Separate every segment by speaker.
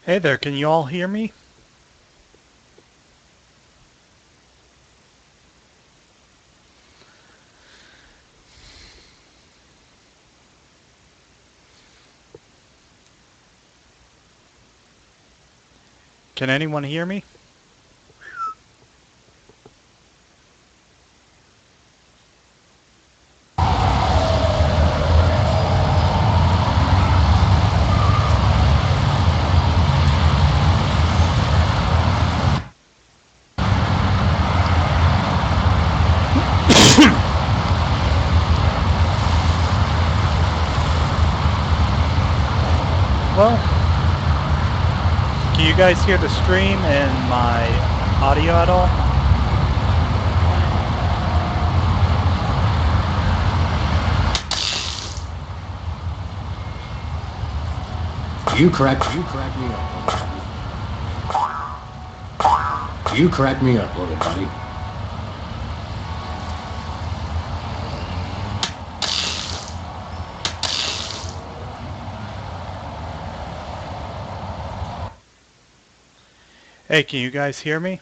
Speaker 1: Hey there, can you all hear me? Can anyone hear me? Well, can you guys hear the stream and my audio at all?
Speaker 2: You crack me up. You crack me up, little buddy.
Speaker 1: Hey, can you guys hear me?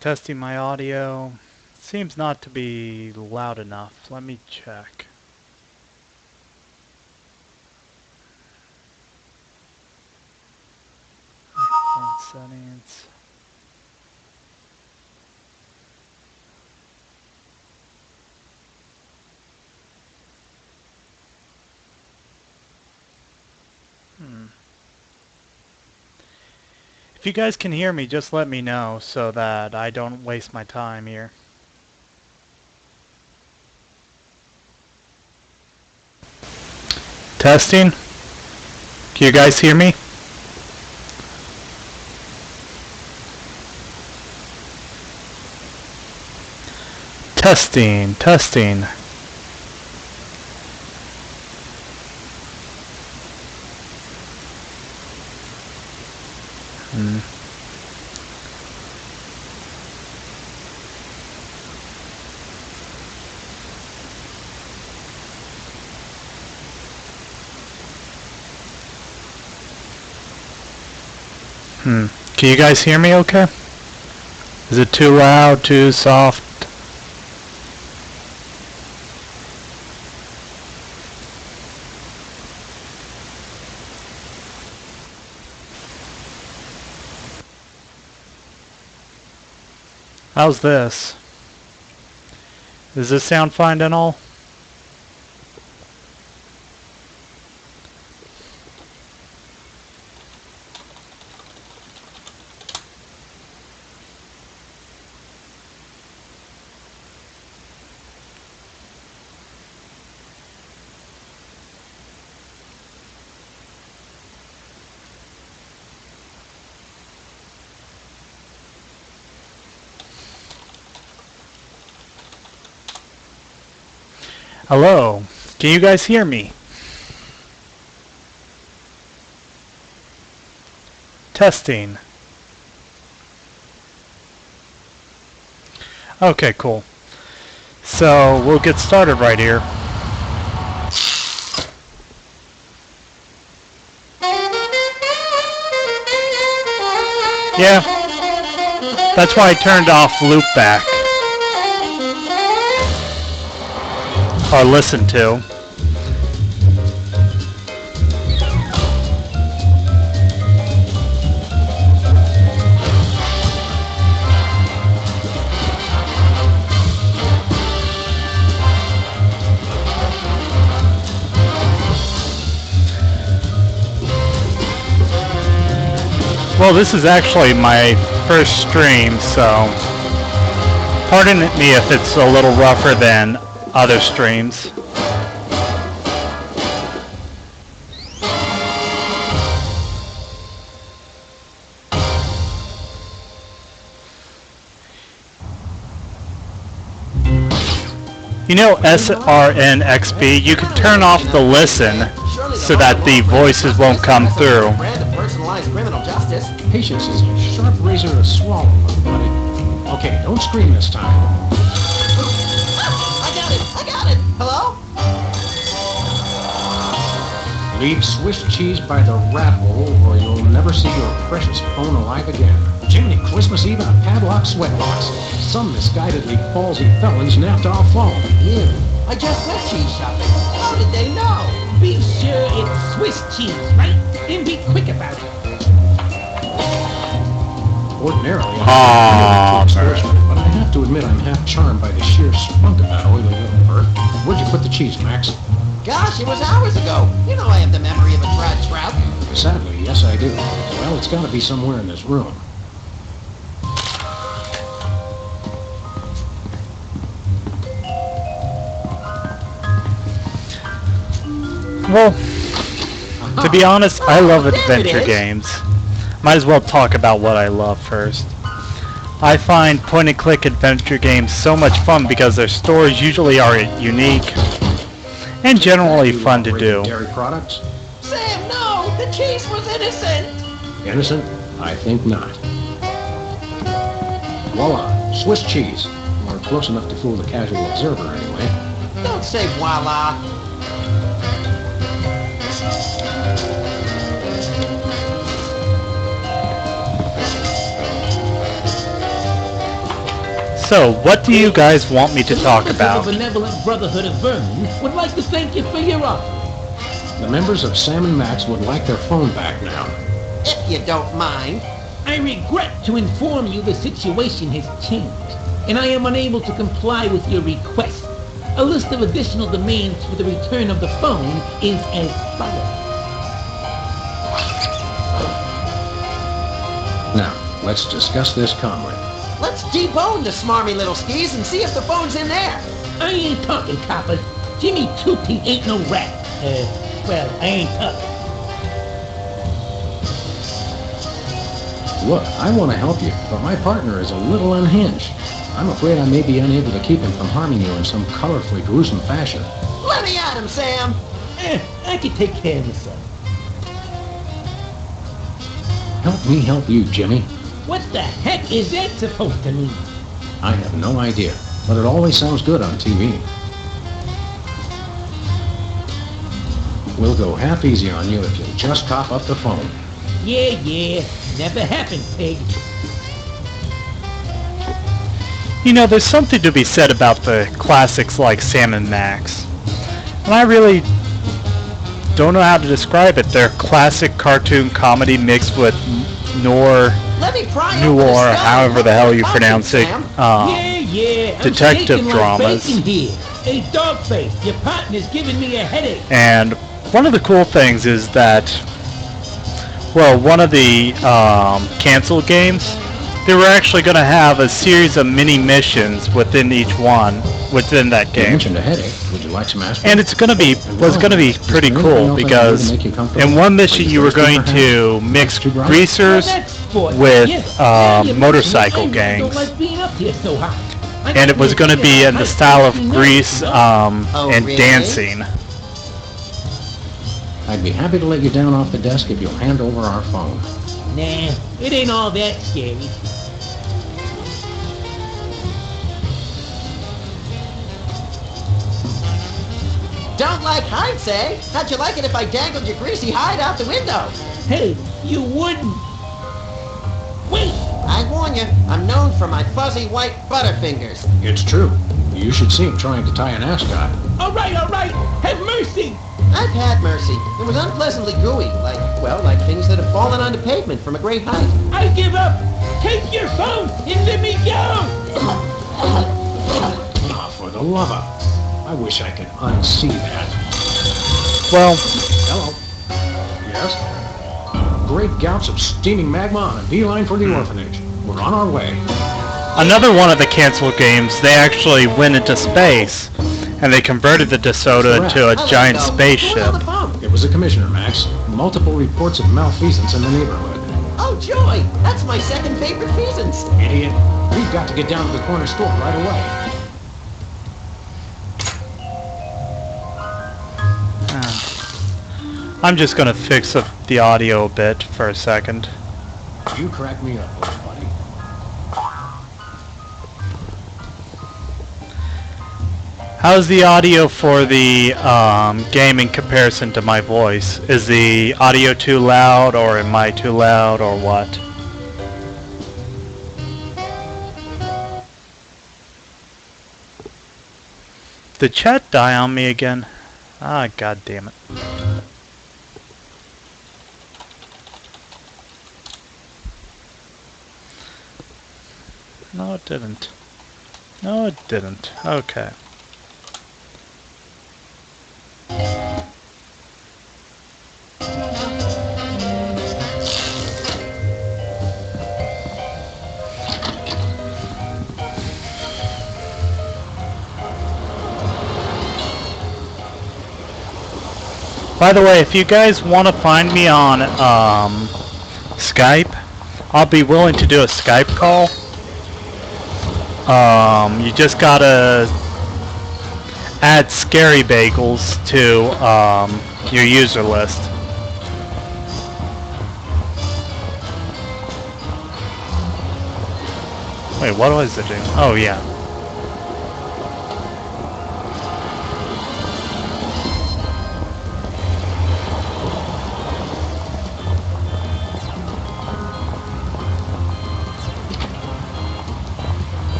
Speaker 1: Testing my audio. Seems not to be loud enough. Let me check. Microphone settings. If you guys can hear me, just let me know so that I don't waste my time here. Testing. Can you guys hear me? Testing, testing. Can you guys hear me okay? Is it too loud, too soft? How's this? Does this sound fine and all? Hello, can you guys hear me? Testing. Okay, cool. So we'll get started right here. Yeah, that's why I turned off loopback. Or listen to. Well, this is actually my first stream, so pardon me if it's a little rougher than other streams. You know SRNXB, you can turn off the listen so that the voices won't come through.
Speaker 3: Brand of personalized criminal justice.
Speaker 2: Patience is a sharp razor to swallow, little buddy. Okay, don't scream this time.
Speaker 3: I got it! I got it! Hello?
Speaker 2: Leave Swiss cheese by the rat hole, or you'll never see your precious phone alive again. Jiminy Christmas Eve in a padlock sweatbox. Some misguidedly ballsy felons napped our phone.
Speaker 3: Ew. I just went cheese shopping. How did they know?
Speaker 4: Be sure it's Swiss cheese, right? And be quick about it.
Speaker 2: Ordinarily,
Speaker 1: Aw,
Speaker 2: I'm but I have to admit I'm half charmed by the sheer spunk of that oily little bird. Where'd you put the cheese, Max?
Speaker 3: Gosh, it was hours ago. You know I have the memory of a dried trout.
Speaker 2: Sadly, yes I do. Well, it's got to be somewhere in this room.
Speaker 1: Well, to be honest, I love
Speaker 3: Oh, there it
Speaker 1: adventure
Speaker 3: is.
Speaker 1: games. Might as well talk about what I love first. I find point-and-click adventure games so much fun because their stories usually are unique and generally
Speaker 2: You
Speaker 1: fun to
Speaker 2: operating
Speaker 1: do.
Speaker 2: Dairy products?
Speaker 3: Sam, no! The cheese was innocent!
Speaker 2: Innocent? I think not. Voila, Swiss cheese. Or close enough to fool the casual observer, anyway.
Speaker 3: Don't say voila.
Speaker 1: So, what do you guys want me to talk
Speaker 4: The
Speaker 1: about?
Speaker 4: Benevolent Brotherhood of Vermin would like to thank you for your offer.
Speaker 2: The members of Sam and Max would like their phone back now.
Speaker 3: If you don't mind.
Speaker 4: I regret to inform you the situation has changed, and I am unable to comply with your request. A list of additional demands for the return of the phone is as follows.
Speaker 2: Now, let's discuss this calmly.
Speaker 3: Let's debone the smarmy little skis and see if the phone's in there.
Speaker 4: I ain't talking, copper. Jimmy Two-Teeth ain't no rat. Well, I ain't talking.
Speaker 2: Look, I want to help you, but my partner is a little unhinged. I'm afraid I may be unable to keep him from harming you in some colorfully gruesome fashion.
Speaker 3: Let me at him, Sam.
Speaker 4: I can take care of myself.
Speaker 2: Help me help you, Jimmy.
Speaker 4: What the heck is that supposed to mean?
Speaker 2: I have no idea, but it always sounds good on TV. We'll go half easy on you if you'll just cough up the phone.
Speaker 4: Yeah, never happened, pig.
Speaker 1: You know, there's something to be said about the classics like Sam and Max. And I really don't know how to describe it. They're classic cartoon comedy mixed with
Speaker 3: Let me pry open the
Speaker 1: noir,
Speaker 3: skull.
Speaker 1: however the hell you pronounce it,
Speaker 3: Sam.
Speaker 4: Yeah, I'm
Speaker 1: detective
Speaker 4: shaking
Speaker 1: dramas.
Speaker 4: Like bacon here. Hey, Dogface, your partner's giving me a headache.
Speaker 1: And one of the cool things is that, well, one of the canceled games, they were actually going to have a series of mini missions within each one, within that
Speaker 2: You
Speaker 1: game.
Speaker 2: mentioned a headache. Would you like some aspirin?
Speaker 1: And it's going to be, pretty cool because in one mission you were going to mix greasers with motorcycle gangs. And it was going to be in the style of Grease and
Speaker 3: really?
Speaker 1: dancing.
Speaker 2: I'd be happy to let you down off the desk if you'll hand over our phone.
Speaker 4: Nah, it ain't all that scary.
Speaker 3: Don't like heights, eh? How'd you like it if I dangled your greasy hide out the window?
Speaker 4: Hey, you wouldn't. Wait,
Speaker 3: I warn you, I'm known for my fuzzy white butterfingers.
Speaker 2: It's true. You should see him trying to tie an ascot.
Speaker 4: all right, have mercy.
Speaker 3: I've had mercy. It was unpleasantly gooey, like things that have fallen onto pavement from a great height.
Speaker 4: I give up. Take your phone and let me go.
Speaker 2: Ah, for the love of... I wish I could unsee that.
Speaker 1: Well,
Speaker 2: Hello. Yes? Great gouts of steaming magma on a beeline for the orphanage. We're on our way.
Speaker 1: another one of the canceled games, they actually went into space, and they converted the DeSoto into
Speaker 3: I
Speaker 1: a
Speaker 3: let
Speaker 1: giant
Speaker 3: go. Who was on
Speaker 1: spaceship.
Speaker 3: the phone?
Speaker 2: It was the commissioner, Max. Multiple reports of malfeasance in the neighborhood.
Speaker 3: Oh, joy! That's my second favorite pheasants.
Speaker 2: Idiot. We've got to get down to the corner store right away.
Speaker 1: I'm just gonna fix up the audio a bit for a second.
Speaker 2: You crack me up, little buddy.
Speaker 1: How's the audio for the game in comparison to my voice? Is the audio too loud, or am I too loud, or what? Did chat die on me again? Ah, god damn it. No, it didn't. No, it didn't. Okay. By the way, if you guys want to find me on Skype, I'll be willing to do a Skype call. You just gotta add Scary Bagels to your user list. Wait, what was it doing? Oh yeah.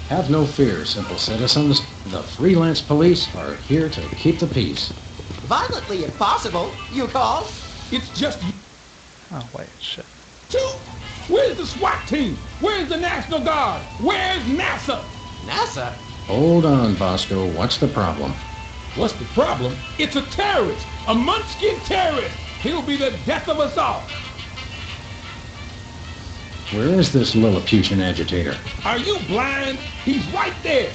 Speaker 2: Have no fear, simple citizens. The freelance police are here to keep the peace.
Speaker 3: Violently impossible, you call?
Speaker 4: It's just you
Speaker 1: Oh wait, shit.
Speaker 4: two. Where's the SWAT team? Where's the National Guard? Where's NASA?
Speaker 3: NASA?
Speaker 2: Hold on, Bosco. What's the problem?
Speaker 4: What's the problem? It's a terrorist, a Munchkin terrorist. He'll be the death of us all.
Speaker 2: Where is this Lilliputian agitator?
Speaker 4: Are you blind? He's right there.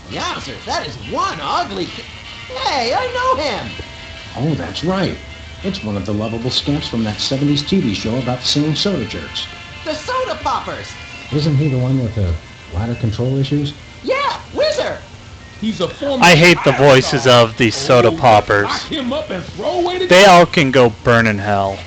Speaker 3: Yowzer, that is one ugly... Hey, I know him!
Speaker 2: Oh, that's right. It's one of the lovable scamps from that 70s TV show about the singing soda jerks.
Speaker 3: The soda poppers!
Speaker 2: Isn't he the one with the bladder control issues?
Speaker 3: Yeah, Whizzer!
Speaker 4: He's a former...
Speaker 1: I hate the voices of these soda poppers.
Speaker 4: Lock him up and throw away the...
Speaker 1: They all can go burn in hell.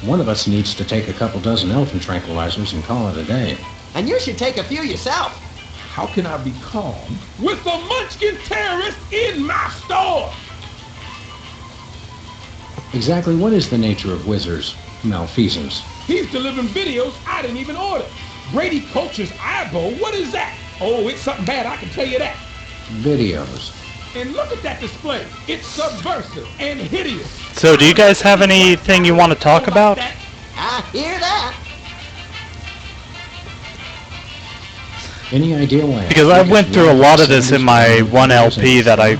Speaker 2: One of us needs to take a couple dozen elephant tranquilizers and call it a day.
Speaker 3: And you should take a few yourself.
Speaker 4: How can I be calm with a Munchkin terrorist in my store?
Speaker 2: Exactly what is the nature of Whizzer's malfeasance?
Speaker 4: He's delivering videos I didn't even order. Brady Coach's eyeball, what is that? Oh, it's something bad, I can tell you that.
Speaker 2: Videos.
Speaker 4: And look at that display. It's subversive and hideous.
Speaker 1: So do you guys have anything you want to talk about?
Speaker 3: I hear that.
Speaker 2: Any idea why?
Speaker 1: Because I went through a lot of this in my one LP that I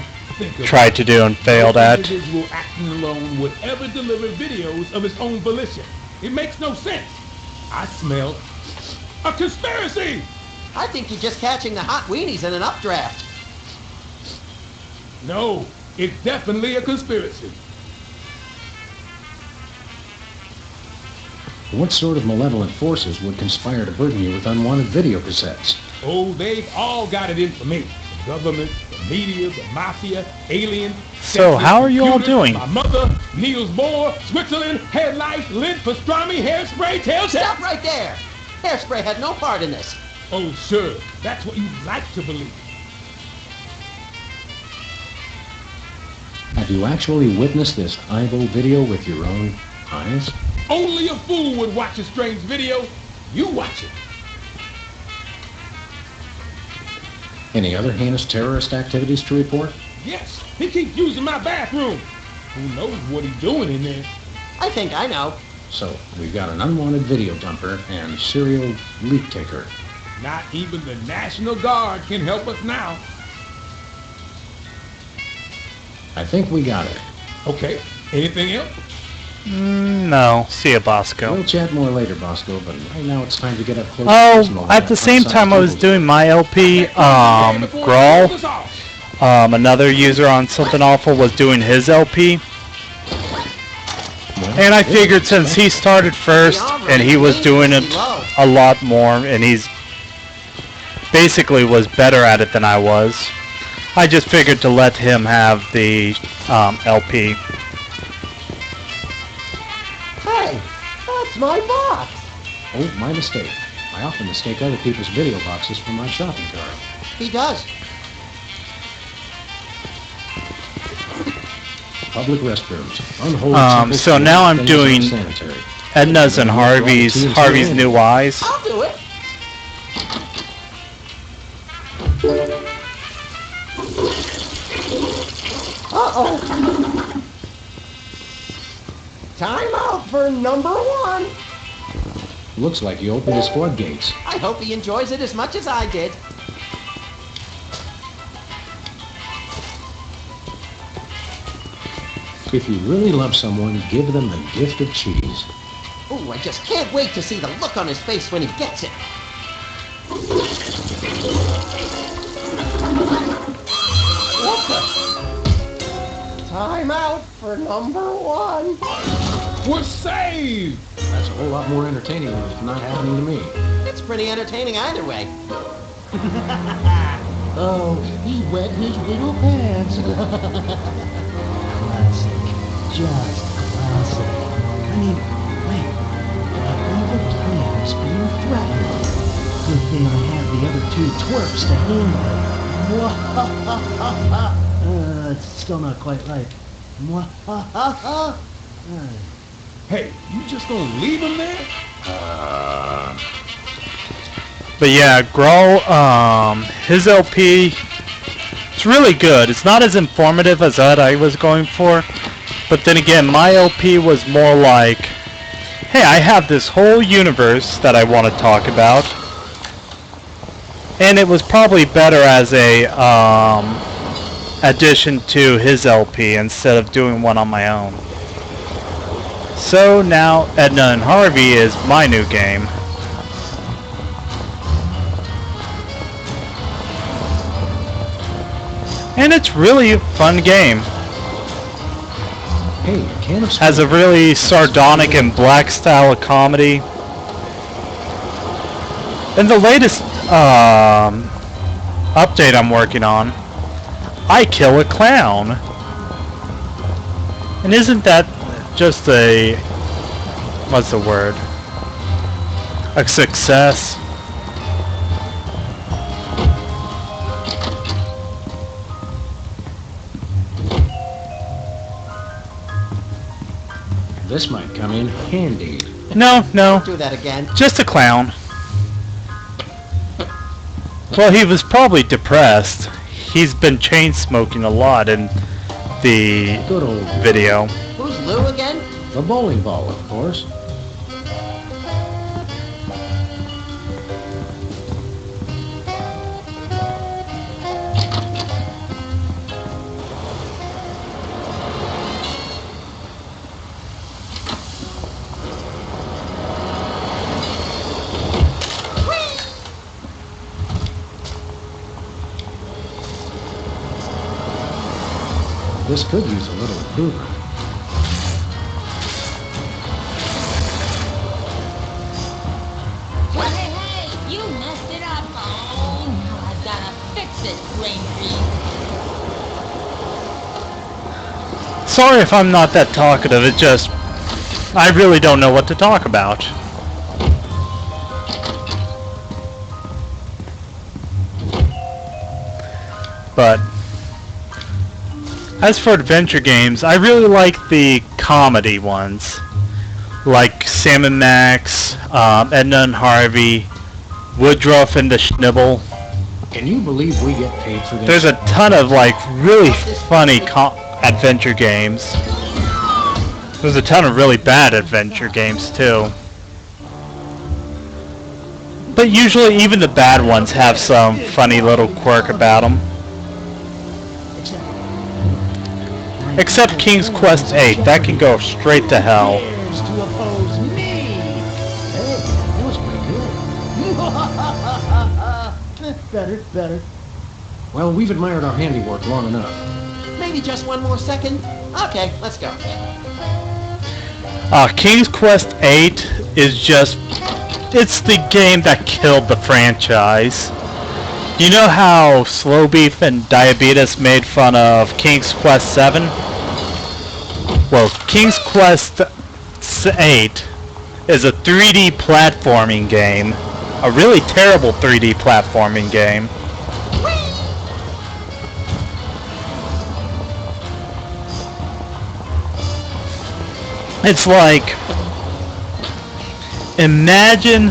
Speaker 1: tried to do and failed at.
Speaker 4: No individual acting alone would ever deliver videos of his own volition. It makes no sense. I smell a conspiracy.
Speaker 3: I think you're just catching the hot weenies in an updraft.
Speaker 4: No, it's definitely a conspiracy.
Speaker 2: What sort of malevolent forces would conspire to burden you with unwanted video cassettes?
Speaker 4: Oh, they've all got it in for me. The government, the media, the mafia, aliens.
Speaker 1: So how are you all doing?
Speaker 4: My mother, Niels Bohr, Switzerland, Headlights, Lint, Pastrami, Hairspray, Tail
Speaker 3: Stop right there! Hairspray had no part in this.
Speaker 4: Oh, sure. That's what you like to believe.
Speaker 2: Have you actually witnessed this eyeball video with your own eyes?
Speaker 4: Only a fool would watch a strange video. You watch it.
Speaker 2: Any other heinous terrorist activities to report?
Speaker 4: Yes, he keeps using my bathroom. Who knows what he's doing in there?
Speaker 3: I think I know.
Speaker 2: So, we've got an unwanted video dumper and serial leak taker.
Speaker 4: Not even the National Guard can help us now.
Speaker 2: I think we got it.
Speaker 4: Okay, anything else?
Speaker 1: No. See ya, Bosco.
Speaker 2: We'll chat more later, Bosco, but right now it's time to get up close.
Speaker 1: Oh, at the same time I was doing my LP, Grawl, another user on Something Awful was doing his LP. And I figured since he started first and he was doing it a lot more and he's basically was better at it than I was. I just figured to let him have the LP.
Speaker 3: Hey, that's my box.
Speaker 2: Oh, my mistake. I often mistake other people's video boxes for my shopping cart.
Speaker 3: He does.
Speaker 2: Public restrooms. Unholy
Speaker 1: So now I'm doing Edna's and Harvey's New Eyes.
Speaker 3: I'll do it. Uh-oh. Time out for number one.
Speaker 2: Looks like you opened his floodgates.
Speaker 3: I hope he enjoys it as much as I did.
Speaker 2: If you really love someone, give them the gift of cheese.
Speaker 3: Ooh, I just can't wait to see the look on his face when he gets it. What the? Time out for number one.
Speaker 2: We're saved! That's a whole lot more entertaining than it's not happening to me.
Speaker 3: It's pretty entertaining either way.
Speaker 4: Oh, he wet his little pants. Classic. Just classic. I mean, wait. My favorite plan is being threatened. Good thing I have the other two twerps to handle. It's still not quite right.
Speaker 2: Hey, you just gonna leave him there?
Speaker 1: But yeah, Grohl, his LP, it's really good. It's not as informative as that I was going for. But then again, my LP was more like, hey, I have this whole universe that I want to talk about. And it was probably better as a addition to his LP instead of doing one on my own. So now Edna and Harvey is my new game. And it's really a fun game.
Speaker 2: Hey, a can of
Speaker 1: Has a really sardonic and black style of comedy. In the latest update I'm working on, I kill a clown. And isn't that just a, what's the word? A success?
Speaker 2: This might come in handy.
Speaker 1: No,
Speaker 3: Do that again.
Speaker 1: just a clown. Well, he was probably depressed. He's been chain smoking a lot in the
Speaker 2: Good old
Speaker 1: video.
Speaker 3: Who's Lou again?
Speaker 2: the bowling ball, of course. This could use a little improvement.
Speaker 5: Hey, you messed it up. Oh, now I've gotta fix it, Raintree.
Speaker 1: Sorry if I'm not that talkative, it just, I really don't know what to talk about. But as for adventure games, I really like the comedy ones, like Sam and Max, Edna and Harvey, Woodruff and the Schnibble.
Speaker 2: Can you believe we get paid for this?
Speaker 1: There's a ton of like really funny adventure games. There's a ton of really bad adventure games too. But usually even the bad ones have some funny little quirk about them. Except King's Quest 8, that can go straight to hell.
Speaker 4: Dares to oppose me.
Speaker 2: Hey, that was pretty good.
Speaker 4: Better.
Speaker 2: Well, we've admired our handiwork long enough.
Speaker 3: Maybe just one more second? Okay, let's go.
Speaker 1: King's Quest 8 is just, it's the game that killed the franchise. You know how Slow Beef and Diabetes made fun of King's Quest 7? Well, King's Quest 8 is a 3D platforming game. A really terrible 3D platforming game. It's like, imagine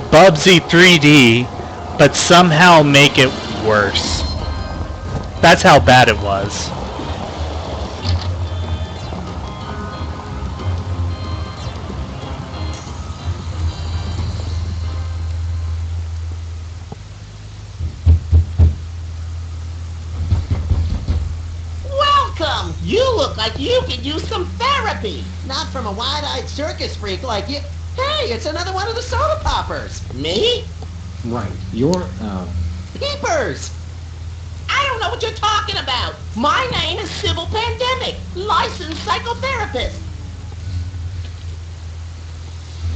Speaker 1: Bubsy 3D, but somehow make it worse. That's how bad it was.
Speaker 3: Welcome! You look like you could use some therapy. Not from a wide-eyed circus freak like you. Hey, it's another one of the soda poppers. Me?
Speaker 2: Right. You're,
Speaker 3: Peepers! I don't know what you're talking about. My name is Sybil Pandemic, licensed psychotherapist.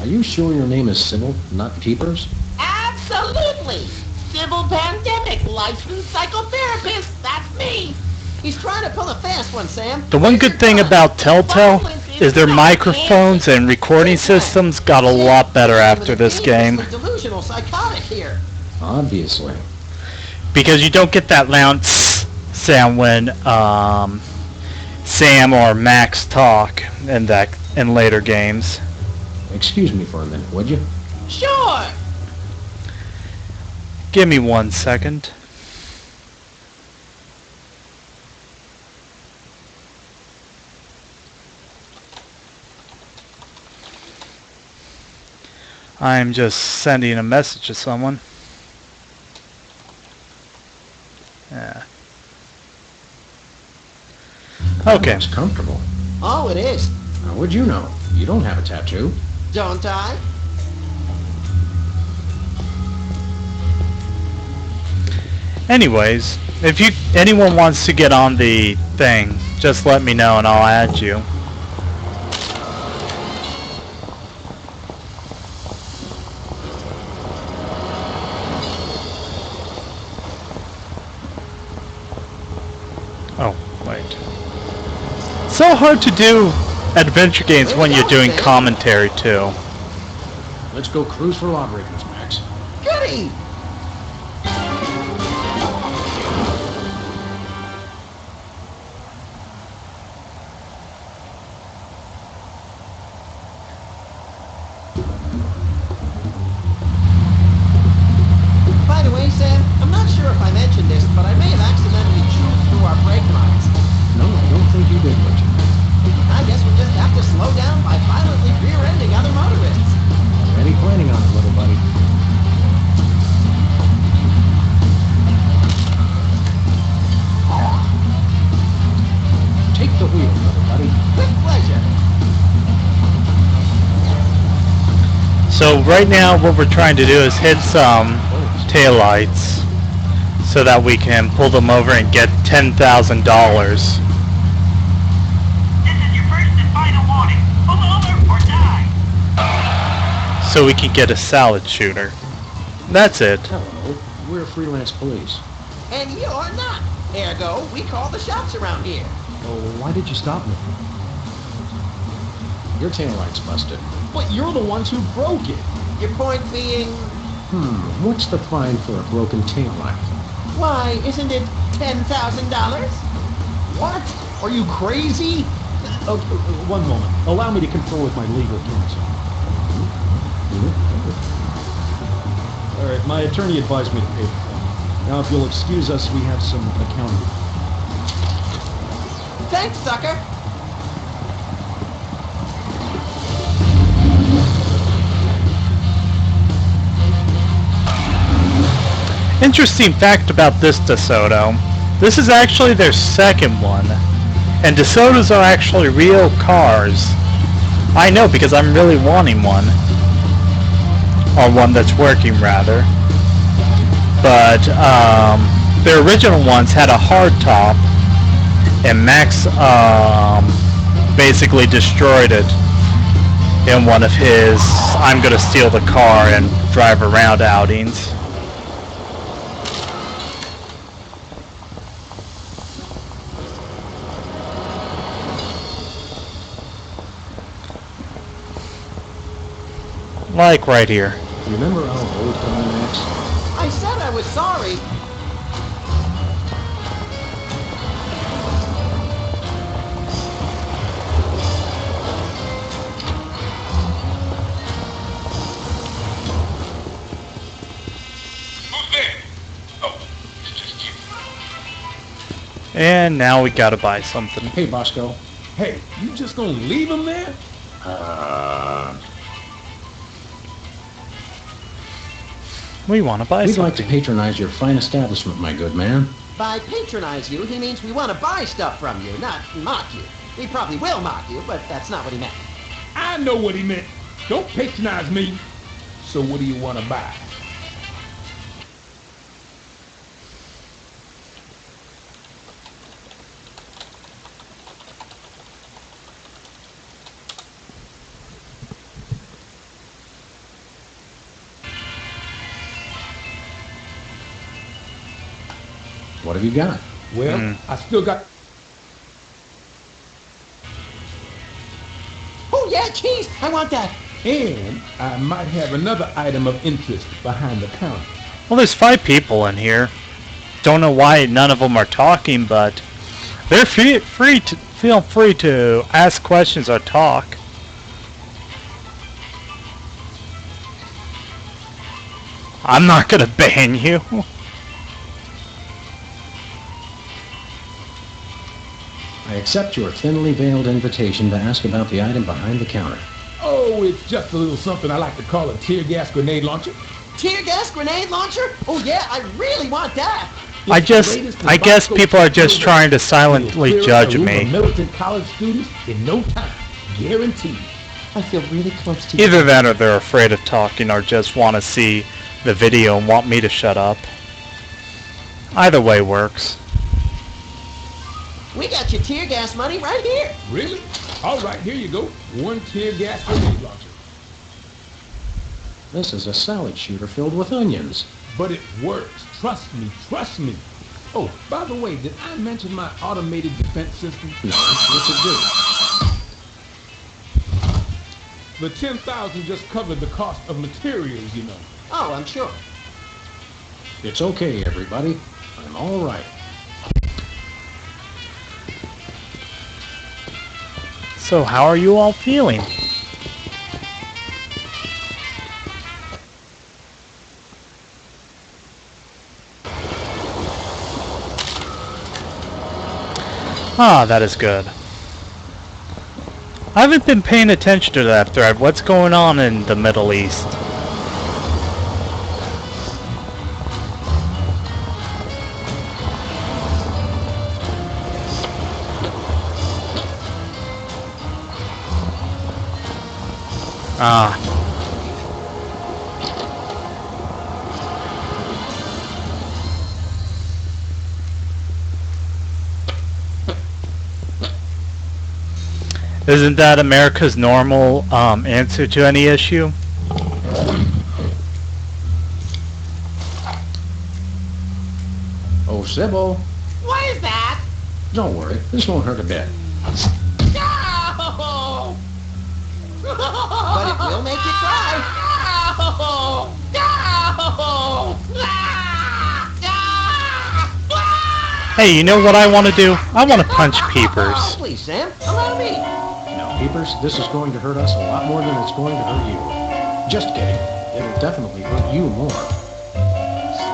Speaker 2: Are you sure your name is Sybil, not Peepers?
Speaker 3: Absolutely. Sybil Pandemic, licensed psychotherapist. That's me. He's trying to pull a fast one, Sam.
Speaker 1: The one good thing about Telltale is their microphones and recording systems got a lot better after this game.
Speaker 3: Delusional psychotic here.
Speaker 2: Obviously.
Speaker 1: Because you don't get that loud sound when Sam or Max talk in later games.
Speaker 2: Excuse me for a minute, would you?
Speaker 3: Sure.
Speaker 1: Give me 1 second. I'm just sending a message to someone. Yeah. Okay.
Speaker 2: It's comfortable.
Speaker 3: Oh, it is.
Speaker 2: How would you know? You don't have a tattoo.
Speaker 3: Don't I?
Speaker 1: Anyways, if anyone wants to get on the thing, just let me know and I'll add you. Oh, wait. So hard to do adventure games when you're doing commentary too.
Speaker 2: Let's go cruise for lawbreakers, Max.
Speaker 3: Goody! By the way, Sam, I'm not sure if I mentioned this, but I may have accidentally chewed through our brake lines.
Speaker 2: No, I don't think you did, Richard.
Speaker 3: I guess we just have to slow down by violently rear-ending other motorists.
Speaker 2: Already planning on it, little buddy. Take the wheel, little buddy.
Speaker 3: With pleasure.
Speaker 1: So right now what we're trying to do is hit some taillights so that we can pull them over and get $10,000.
Speaker 6: This is your first and final warning. Pull over or die.
Speaker 1: So we can get a salad shooter. That's it.
Speaker 2: Hello. We're freelance police.
Speaker 3: And you're not. Ergo, we call the shots around here.
Speaker 2: Oh, why did you stop me? Your taillight's busted.
Speaker 7: But you're the ones who broke it.
Speaker 3: Your point being,
Speaker 2: What's the fine for a broken taillight?
Speaker 3: why, isn't it $10,000?
Speaker 7: What? Are you crazy? Okay, one moment. Allow me to confer with my legal counsel. All right, my attorney advised me to pay the fine. Now, if you'll excuse us, we have some accounting.
Speaker 3: Thanks, sucker.
Speaker 1: Interesting fact about this DeSoto. This is actually their second one. And DeSotos are actually real cars. I know because I'm really wanting one. Or one that's working rather. But their original ones had a hard top. And Max basically destroyed it in one of his I'm gonna steal the car and drive around outings. Like right here.
Speaker 2: Remember our old time, Max?
Speaker 3: I said I was sorry.
Speaker 6: Who's there? Oh, it's just you.
Speaker 1: And now we gotta buy something.
Speaker 2: Hey, Bosco.
Speaker 7: Hey, you just gonna leave him there?
Speaker 1: We wanna buy
Speaker 2: We'd like to
Speaker 1: something.
Speaker 2: patronize your fine establishment, my good man.
Speaker 3: By patronize you, he means we want to buy stuff from you, not mock you. We probably will mock you, but that's not what he meant.
Speaker 7: I know what he meant. Don't patronize me. So what do you want to buy?
Speaker 2: What have you got?
Speaker 7: Well, I still got...
Speaker 3: Oh yeah, cheese! I want that.
Speaker 7: And I might have another item of interest behind the counter.
Speaker 1: Well, there's 5 people in here. Don't know why none of them are talking, but they're feel free to ask questions or talk. I'm not gonna ban you.
Speaker 2: I accept your thinly veiled invitation to ask about the item behind the counter.
Speaker 7: Oh, it's just a little something I like to call a tear gas grenade launcher.
Speaker 3: Tear gas grenade launcher? Oh yeah, I really want that.
Speaker 1: I guess people are just trying to silently judge me.
Speaker 7: Militant college students in no time, guaranteed.
Speaker 3: I feel really close to you.
Speaker 1: Either that or they're afraid of talking or just want to see the video and want me to shut up. Either way works.
Speaker 3: We got your tear gas money right here.
Speaker 7: Really? All right, here you go. 1 tear gas grenade launcher.
Speaker 2: This is a salad shooter filled with onions.
Speaker 7: But it works. Trust me, trust me. Oh, by the way, did I mention my automated defense system?
Speaker 2: No, what's it do?
Speaker 7: The 10,000 just covered the cost of materials, you know.
Speaker 3: Oh, I'm sure.
Speaker 2: It's okay, everybody. I'm all right.
Speaker 1: So how are you all feeling? Ah, that is good. I haven't been paying attention to that thread. What's going on in the Middle East? Ah. Isn't that America's normal answer to any issue?
Speaker 2: Oh, Sybil.
Speaker 3: What is that?
Speaker 2: Don't worry. This won't hurt a bit.
Speaker 3: No! But it will make you cry. No! No!
Speaker 1: Hey, you know what I want to do? I want to punch Peepers.
Speaker 3: Oh, please, Sam. Allow me.
Speaker 2: Now, Peepers, this is going to hurt us a lot more than it's going to hurt you. Just kidding. It'll definitely hurt you more.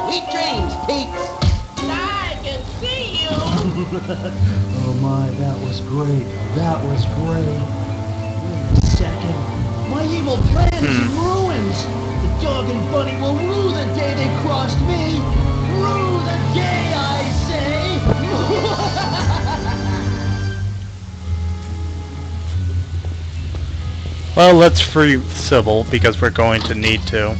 Speaker 3: Sweet dreams, Peeps.
Speaker 5: I can see you.
Speaker 8: Oh my, that was great. That was great. Wait a second. My evil plan is in ruins. The dog and bunny will rue the day they crossed me. Rue the day, I say.
Speaker 1: Well, let's free Sybil because we're going to need to.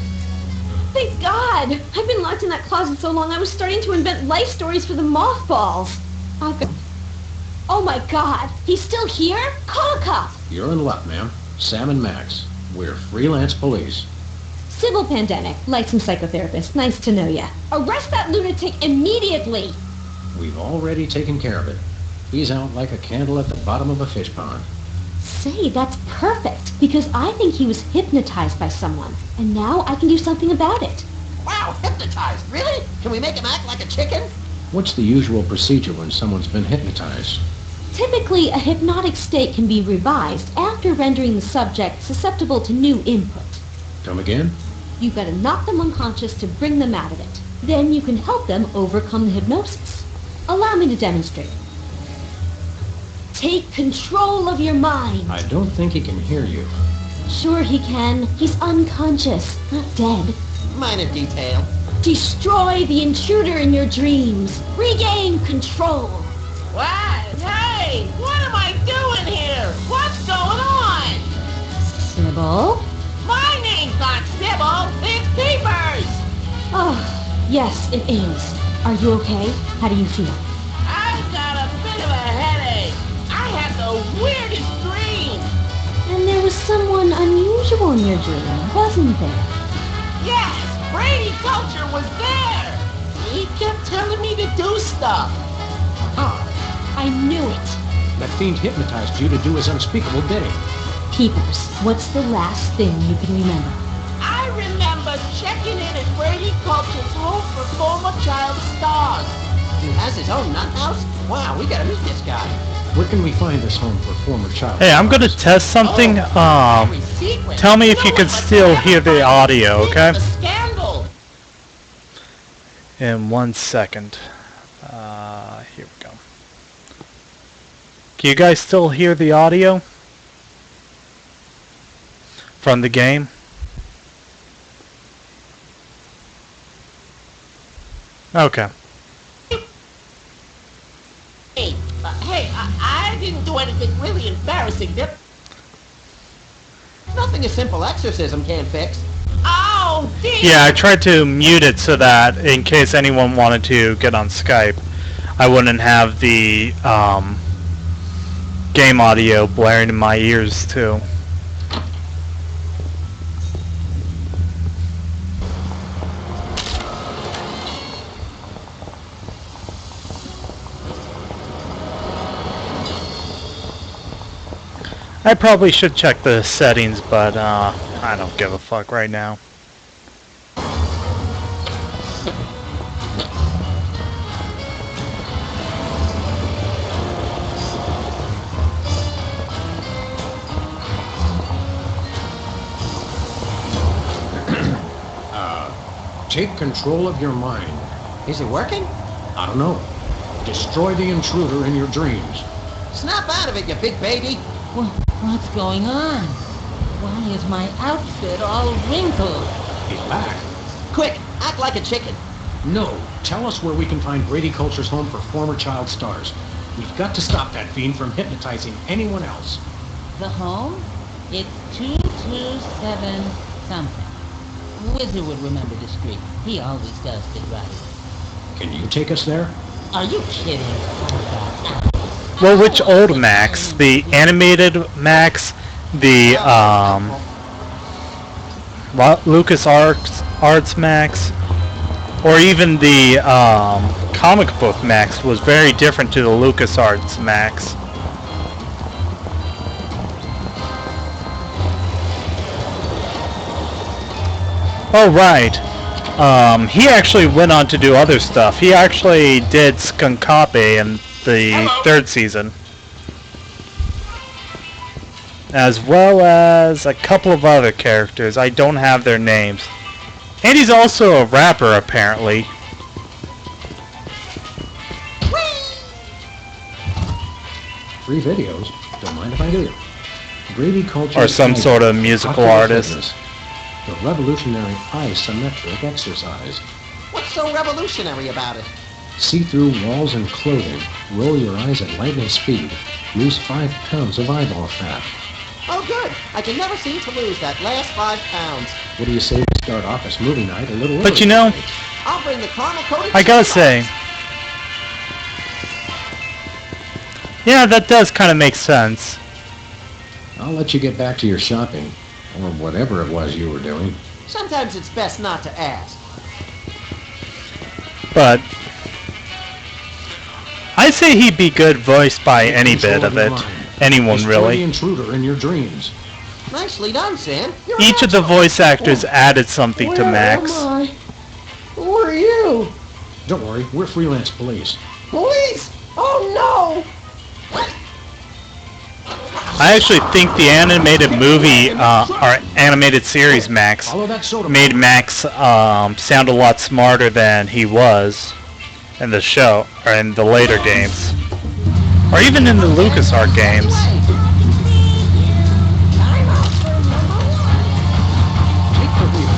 Speaker 9: Thank God! I've been locked in that closet so long I was starting to invent life stories for the mothballs. Oh my God! He's still here? Call a cop!
Speaker 2: You're in luck, ma'am. Sam and Max. We're freelance police.
Speaker 9: Sybil Pandemic, licensed psychotherapist. Nice to know ya. Arrest that lunatic immediately!
Speaker 2: We've already taken care of it. He's out like a candle at the bottom of a fish pond.
Speaker 9: Say, that's perfect, because I think he was hypnotized by someone, and now I can do something about it.
Speaker 3: Wow, hypnotized, really? Can we make him act like a chicken?
Speaker 2: What's the usual procedure when someone's been hypnotized?
Speaker 9: Typically, a hypnotic state can be revised after rendering the subject susceptible to new input.
Speaker 2: Come again?
Speaker 9: You've got to knock them unconscious to bring them out of it. Then you can help them overcome the hypnosis. Allow me to demonstrate. Take control of your mind.
Speaker 2: I don't think he can hear you.
Speaker 9: Sure he can. He's unconscious, not dead.
Speaker 3: Minor detail.
Speaker 9: Destroy the intruder in your dreams. Regain control.
Speaker 3: What? Hey, what am I doing here? What's going on?
Speaker 9: Sybil?
Speaker 3: My name's not Sybil, it's Peepers!
Speaker 9: Oh, yes, it is. Are you okay? How do you feel?
Speaker 3: I've got a bit of a headache. I had the weirdest dream.
Speaker 9: And there was someone unusual in your dream, wasn't there?
Speaker 3: Yes, Brady Culture was there. He kept telling me to do stuff.
Speaker 9: I knew it.
Speaker 2: That fiend hypnotized you to do his unspeakable bidding.
Speaker 9: Peepers, what's the last thing you can remember?
Speaker 3: I remember checking in at Brady Culture's home for former child stars. He has his own nut house? Wow, we gotta meet this guy.
Speaker 2: Where can we find this home for former child?
Speaker 1: Hey, I'm gonna test something.
Speaker 3: Very secret.
Speaker 1: Tell me if you
Speaker 3: No
Speaker 1: can
Speaker 3: one must
Speaker 1: still
Speaker 3: ever
Speaker 1: hear the
Speaker 3: find
Speaker 1: audio,
Speaker 3: out
Speaker 1: okay?
Speaker 3: the scandal.
Speaker 1: In 1 second. Here we go. Can you guys still hear the audio from the game? Okay.
Speaker 3: Hey, I didn't do anything really embarrassing. Nothing a simple exorcism can't fix. Oh, dear!
Speaker 1: Yeah, I tried to mute it so that in case anyone wanted to get on Skype, I wouldn't have the game audio blaring in my ears too. I probably should check the settings, but I don't give a fuck right now.
Speaker 2: Take control of your mind.
Speaker 3: Is it working?
Speaker 2: I don't know. Destroy the intruder in your dreams.
Speaker 3: Snap out of it, you big baby.
Speaker 5: What's going on? Why is my outfit all wrinkled?
Speaker 2: He's back.
Speaker 3: Quick, act like a chicken.
Speaker 2: No. Tell us where we can find Brady Culture's home for former child stars. We've got to stop that fiend from hypnotizing anyone else.
Speaker 5: The home? It's 227 something. Wizard would remember the street. He always does it right.
Speaker 2: Can you take us there?
Speaker 5: Are you kidding?
Speaker 1: Well, which old Max? The animated Max? The Lucas Arts Max? Or even the comic book Max was very different to the Lucas Arts Max. Oh, right. He actually went on to do other stuff. He actually did Skunkabe in the third season. As well as a couple of other characters. I don't have their names. And he's also a rapper, apparently.
Speaker 2: Free videos? Don't mind if I do. Brady Culture...
Speaker 1: Or some sort of musical artist.
Speaker 2: The revolutionary isometric exercise.
Speaker 3: What's so revolutionary about it?
Speaker 2: See through walls and clothing. Roll your eyes at lightning speed. Lose 5 pounds of eyeball fat.
Speaker 3: Oh, good. I can never seem to lose that last 5 pounds.
Speaker 2: What do you say we start office movie night a little early?
Speaker 1: But you know,
Speaker 3: I'll bring the caramel-coated...
Speaker 1: I gotta say, yeah, that does kind of make sense.
Speaker 2: I'll let you get back to your shopping. Or whatever it was you were doing.
Speaker 3: Sometimes it's best not to ask.
Speaker 1: But I say he'd be good voiced by any bit of it. anyone
Speaker 2: Destroy
Speaker 1: really.
Speaker 2: the intruder in your dreams.
Speaker 3: Nicely done, Sam. You're
Speaker 1: Each of the
Speaker 3: excellent.
Speaker 1: voice actors added something to Max.
Speaker 8: Where am I? Who are you?
Speaker 2: Don't worry, we're freelance police.
Speaker 8: Police? Oh
Speaker 1: I actually think the animated movie, or animated series Max,
Speaker 2: Follow that soda.
Speaker 1: made Max sound a lot smarter than he was in the show, or in the later games. Or even in the LucasArts games.
Speaker 3: Time out for number one.
Speaker 2: Take the wheel.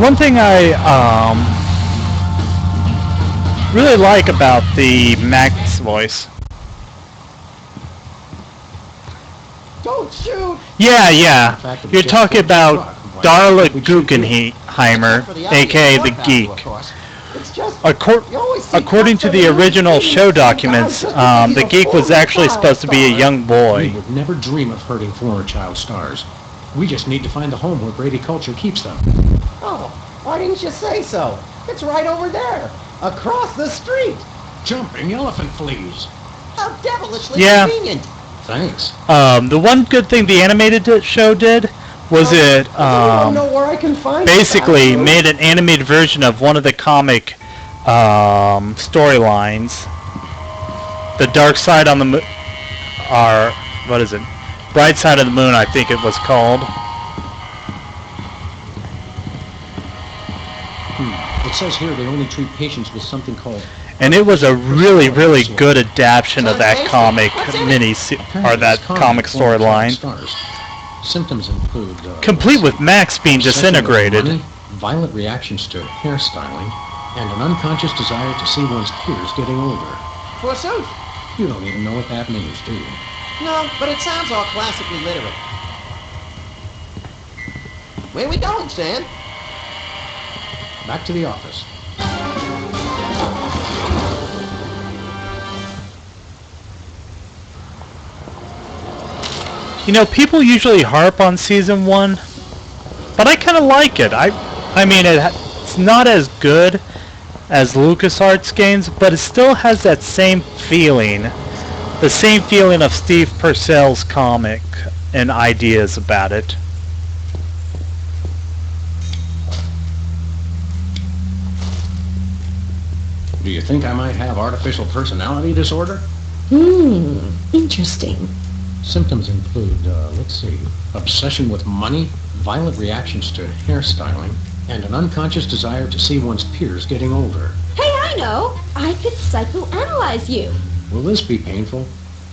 Speaker 1: One thing I really like about the Max voice.
Speaker 8: Don't shoot!
Speaker 1: Yeah. You're talking about Darla Guggenheimer, aka the Geek.
Speaker 8: It's just...
Speaker 1: According to the original show documents, the Geek was actually supposed to be a young
Speaker 2: We
Speaker 1: boy.
Speaker 2: would never dream of hurting former child stars. We just need to find the home where Brady Culture keeps them.
Speaker 8: Oh, why didn't you say so? It's right over there. Across the street.
Speaker 2: Jumping elephant fleas.
Speaker 3: How devilishly
Speaker 1: Yeah.
Speaker 3: convenient.
Speaker 2: Thanks.
Speaker 1: The one good thing the animated show did was it
Speaker 8: I don't know where I can find it,
Speaker 1: basically
Speaker 8: Bathroom.
Speaker 1: made an animated version of one of the comic storylines. The Dark Side on the Moon, or what is it? Bright Side of the Moon, I think it was called.
Speaker 2: It says here they only treat patients with something called...
Speaker 1: And it was a really, really good adaptation of that comic or that comic storyline,
Speaker 2: Stars. Symptoms include...
Speaker 1: complete with Max being
Speaker 2: obsession with
Speaker 1: disintegrated.
Speaker 2: money, violent reactions to hairstyling, and an unconscious desire to see one's peers getting older.
Speaker 3: Forsooth.
Speaker 2: You don't even know what that means, do you?
Speaker 3: No, but it sounds all classically literate. Where we going, Sam?
Speaker 2: Back to the office.
Speaker 1: You know, people usually harp on season 1, but I kind of like it. I mean, it's not as good as LucasArts games, but it still has that same feeling. The same feeling of Steve Purcell's comic and ideas about it.
Speaker 2: Do you think I might have artificial personality disorder?
Speaker 9: Interesting.
Speaker 2: Symptoms include, let's see, obsession with money, violent reactions to hairstyling, and an unconscious desire to see one's peers getting older.
Speaker 9: Hey, I know! I could psychoanalyze you.
Speaker 2: Will this be painful?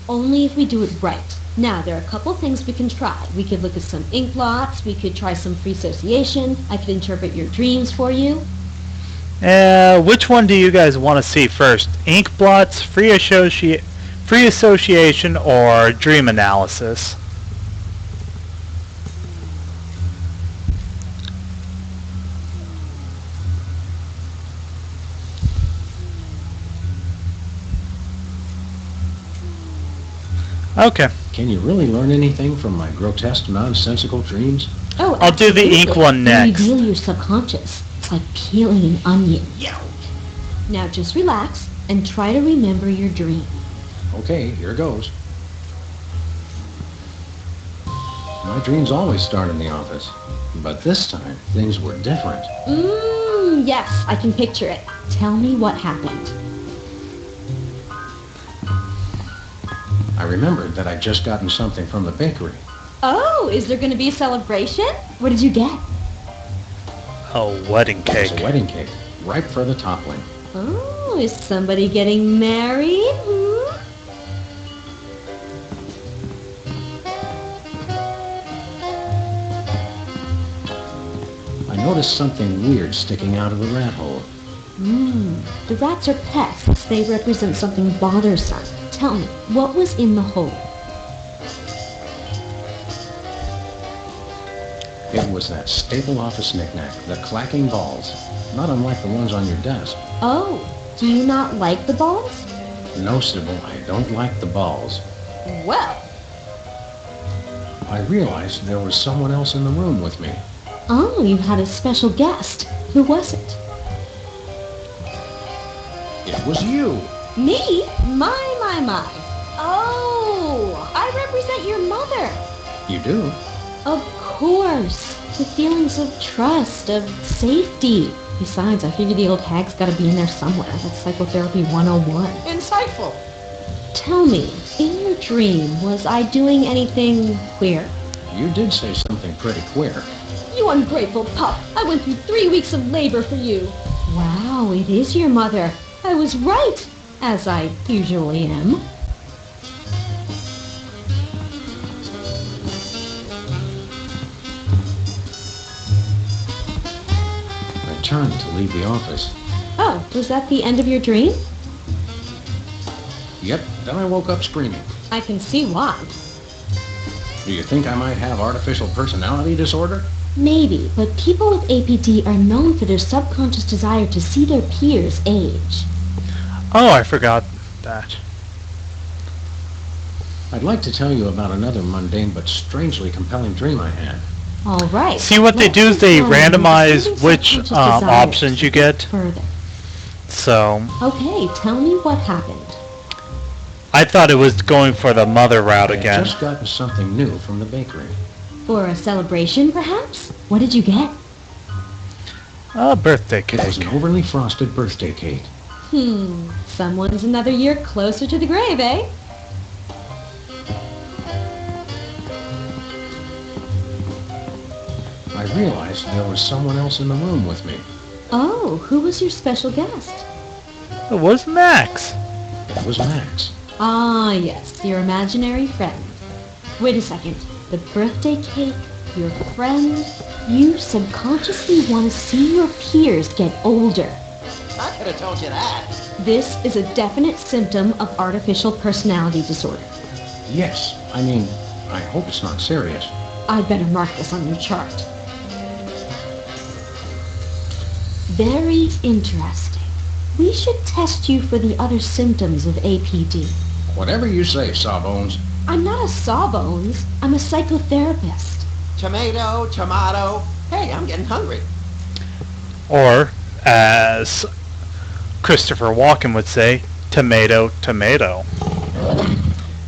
Speaker 9: Only if we do it right. Now, there are a couple things we can try. We could look at some ink blots, we could try some free association, I could interpret your dreams for you.
Speaker 1: Which one do you guys want to see first? Ink blots, free association, or dream analysis? Okay.
Speaker 2: Can you really learn anything from my grotesque, nonsensical dreams?
Speaker 9: Oh,
Speaker 1: I'll do the ink
Speaker 9: absolutely.
Speaker 1: one next.
Speaker 9: You reveal your subconscious. It's like peeling an onion. Now just relax and try to remember your dream.
Speaker 2: Okay, here goes. My dreams always start in the office, but this time things were different.
Speaker 9: Yes, I can picture it. Tell me what happened.
Speaker 2: I remembered that I'd just gotten something from the bakery.
Speaker 9: Oh, is there going to be a celebration? What did you get?
Speaker 1: Oh, wedding
Speaker 2: It
Speaker 1: cake.
Speaker 2: was a wedding cake, ripe for the toppling.
Speaker 9: Oh, is somebody getting married?
Speaker 2: I noticed something weird sticking out of the rat hole.
Speaker 9: The rats are pests. They represent something bothersome. Tell me, what was in the hole?
Speaker 2: It was that staple office knickknack, the clacking balls, not unlike the ones on your desk.
Speaker 9: Oh, do you not like the balls?
Speaker 2: No, Sybil, I don't like the balls.
Speaker 9: Well,
Speaker 2: I realized there was someone else in the room with me.
Speaker 9: Oh, you had a special guest. Who was it?
Speaker 2: It was you.
Speaker 9: Me? My. Oh, I represent your mother.
Speaker 2: You do?
Speaker 9: Of course. The feelings of trust, of safety. Besides, I figure the old hag's gotta be in there somewhere. That's Psychotherapy 101.
Speaker 3: Insightful.
Speaker 9: Tell me, in your dream, was I doing anything queer?
Speaker 2: You did say something pretty queer.
Speaker 9: You ungrateful pup! I went through 3 weeks of labor for you. Wow, it is your mother. I was right, as I usually am.
Speaker 2: I turned to leave the office.
Speaker 9: Oh, was that the end of your dream?
Speaker 2: Yep, then I woke up screaming.
Speaker 9: I can see why.
Speaker 2: Do you think I might have artificial personality disorder?
Speaker 9: Maybe, but people with APD are known for their subconscious desire to see their peers age.
Speaker 1: Oh, I forgot that.
Speaker 2: I'd like to tell you about another mundane but strangely compelling dream I had.
Speaker 9: All right.
Speaker 1: See, what they do is they randomize which options you get.
Speaker 9: Further.
Speaker 1: So,
Speaker 9: Okay, tell me what happened.
Speaker 1: I thought it was going for the mother route
Speaker 2: I had
Speaker 1: again.
Speaker 2: just gotten something new from the bakery.
Speaker 9: For a celebration, perhaps? What did you get?
Speaker 1: A birthday
Speaker 2: It was
Speaker 1: cake.
Speaker 2: an overly frosted birthday cake.
Speaker 9: Someone's another year closer to the grave, eh?
Speaker 2: I realized there was someone else in the room with me.
Speaker 9: Oh, who was your special guest?
Speaker 1: It was Max.
Speaker 2: It was Max.
Speaker 9: Ah, yes, your imaginary friend. Wait a second. The birthday cake, your friend, you subconsciously want to see your peers get older.
Speaker 3: I could have told you that.
Speaker 9: This is a definite symptom of artificial personality disorder.
Speaker 2: Yes, I mean, I hope it's not serious.
Speaker 9: I'd better mark this on your chart. Very interesting. We should test you for the other symptoms of APD.
Speaker 2: Whatever you say, Sawbones.
Speaker 9: I'm not a sawbones. I'm a psychotherapist.
Speaker 3: Tomato. Hey, I'm getting hungry.
Speaker 1: Or, as Christopher Walken would say, tomato, tomato.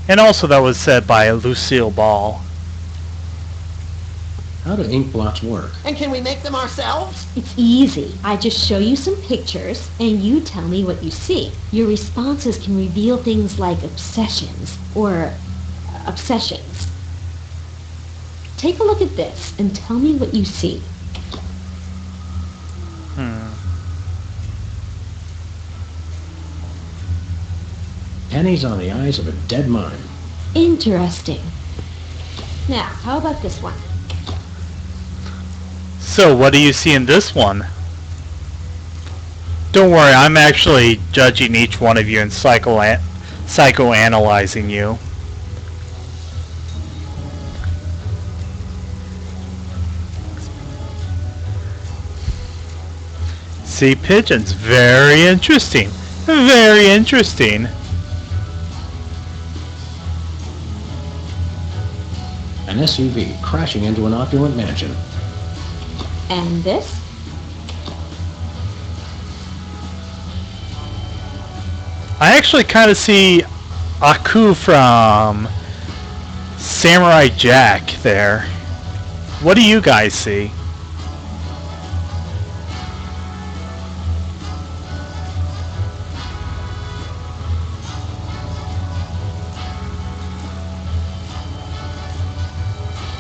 Speaker 1: And also that was said by Lucille Ball.
Speaker 2: How do ink blots work?
Speaker 3: And can we make them ourselves?
Speaker 9: It's easy. I just show you some pictures, and you tell me what you see. Your responses can reveal things like obsessions, or obsessions. Take a look at this, and tell me what you see.
Speaker 2: Pennies on the eyes of a dead mime.
Speaker 9: Interesting. Now, how about this one?
Speaker 1: So, what do you see in this one? Don't worry, I'm actually judging each one of you and psychoanalyzing you. See, pigeons. Very interesting. Very interesting.
Speaker 2: An SUV crashing into an opulent mansion.
Speaker 9: And this?
Speaker 1: I actually kind of see Aku from Samurai Jack there. What do you guys see?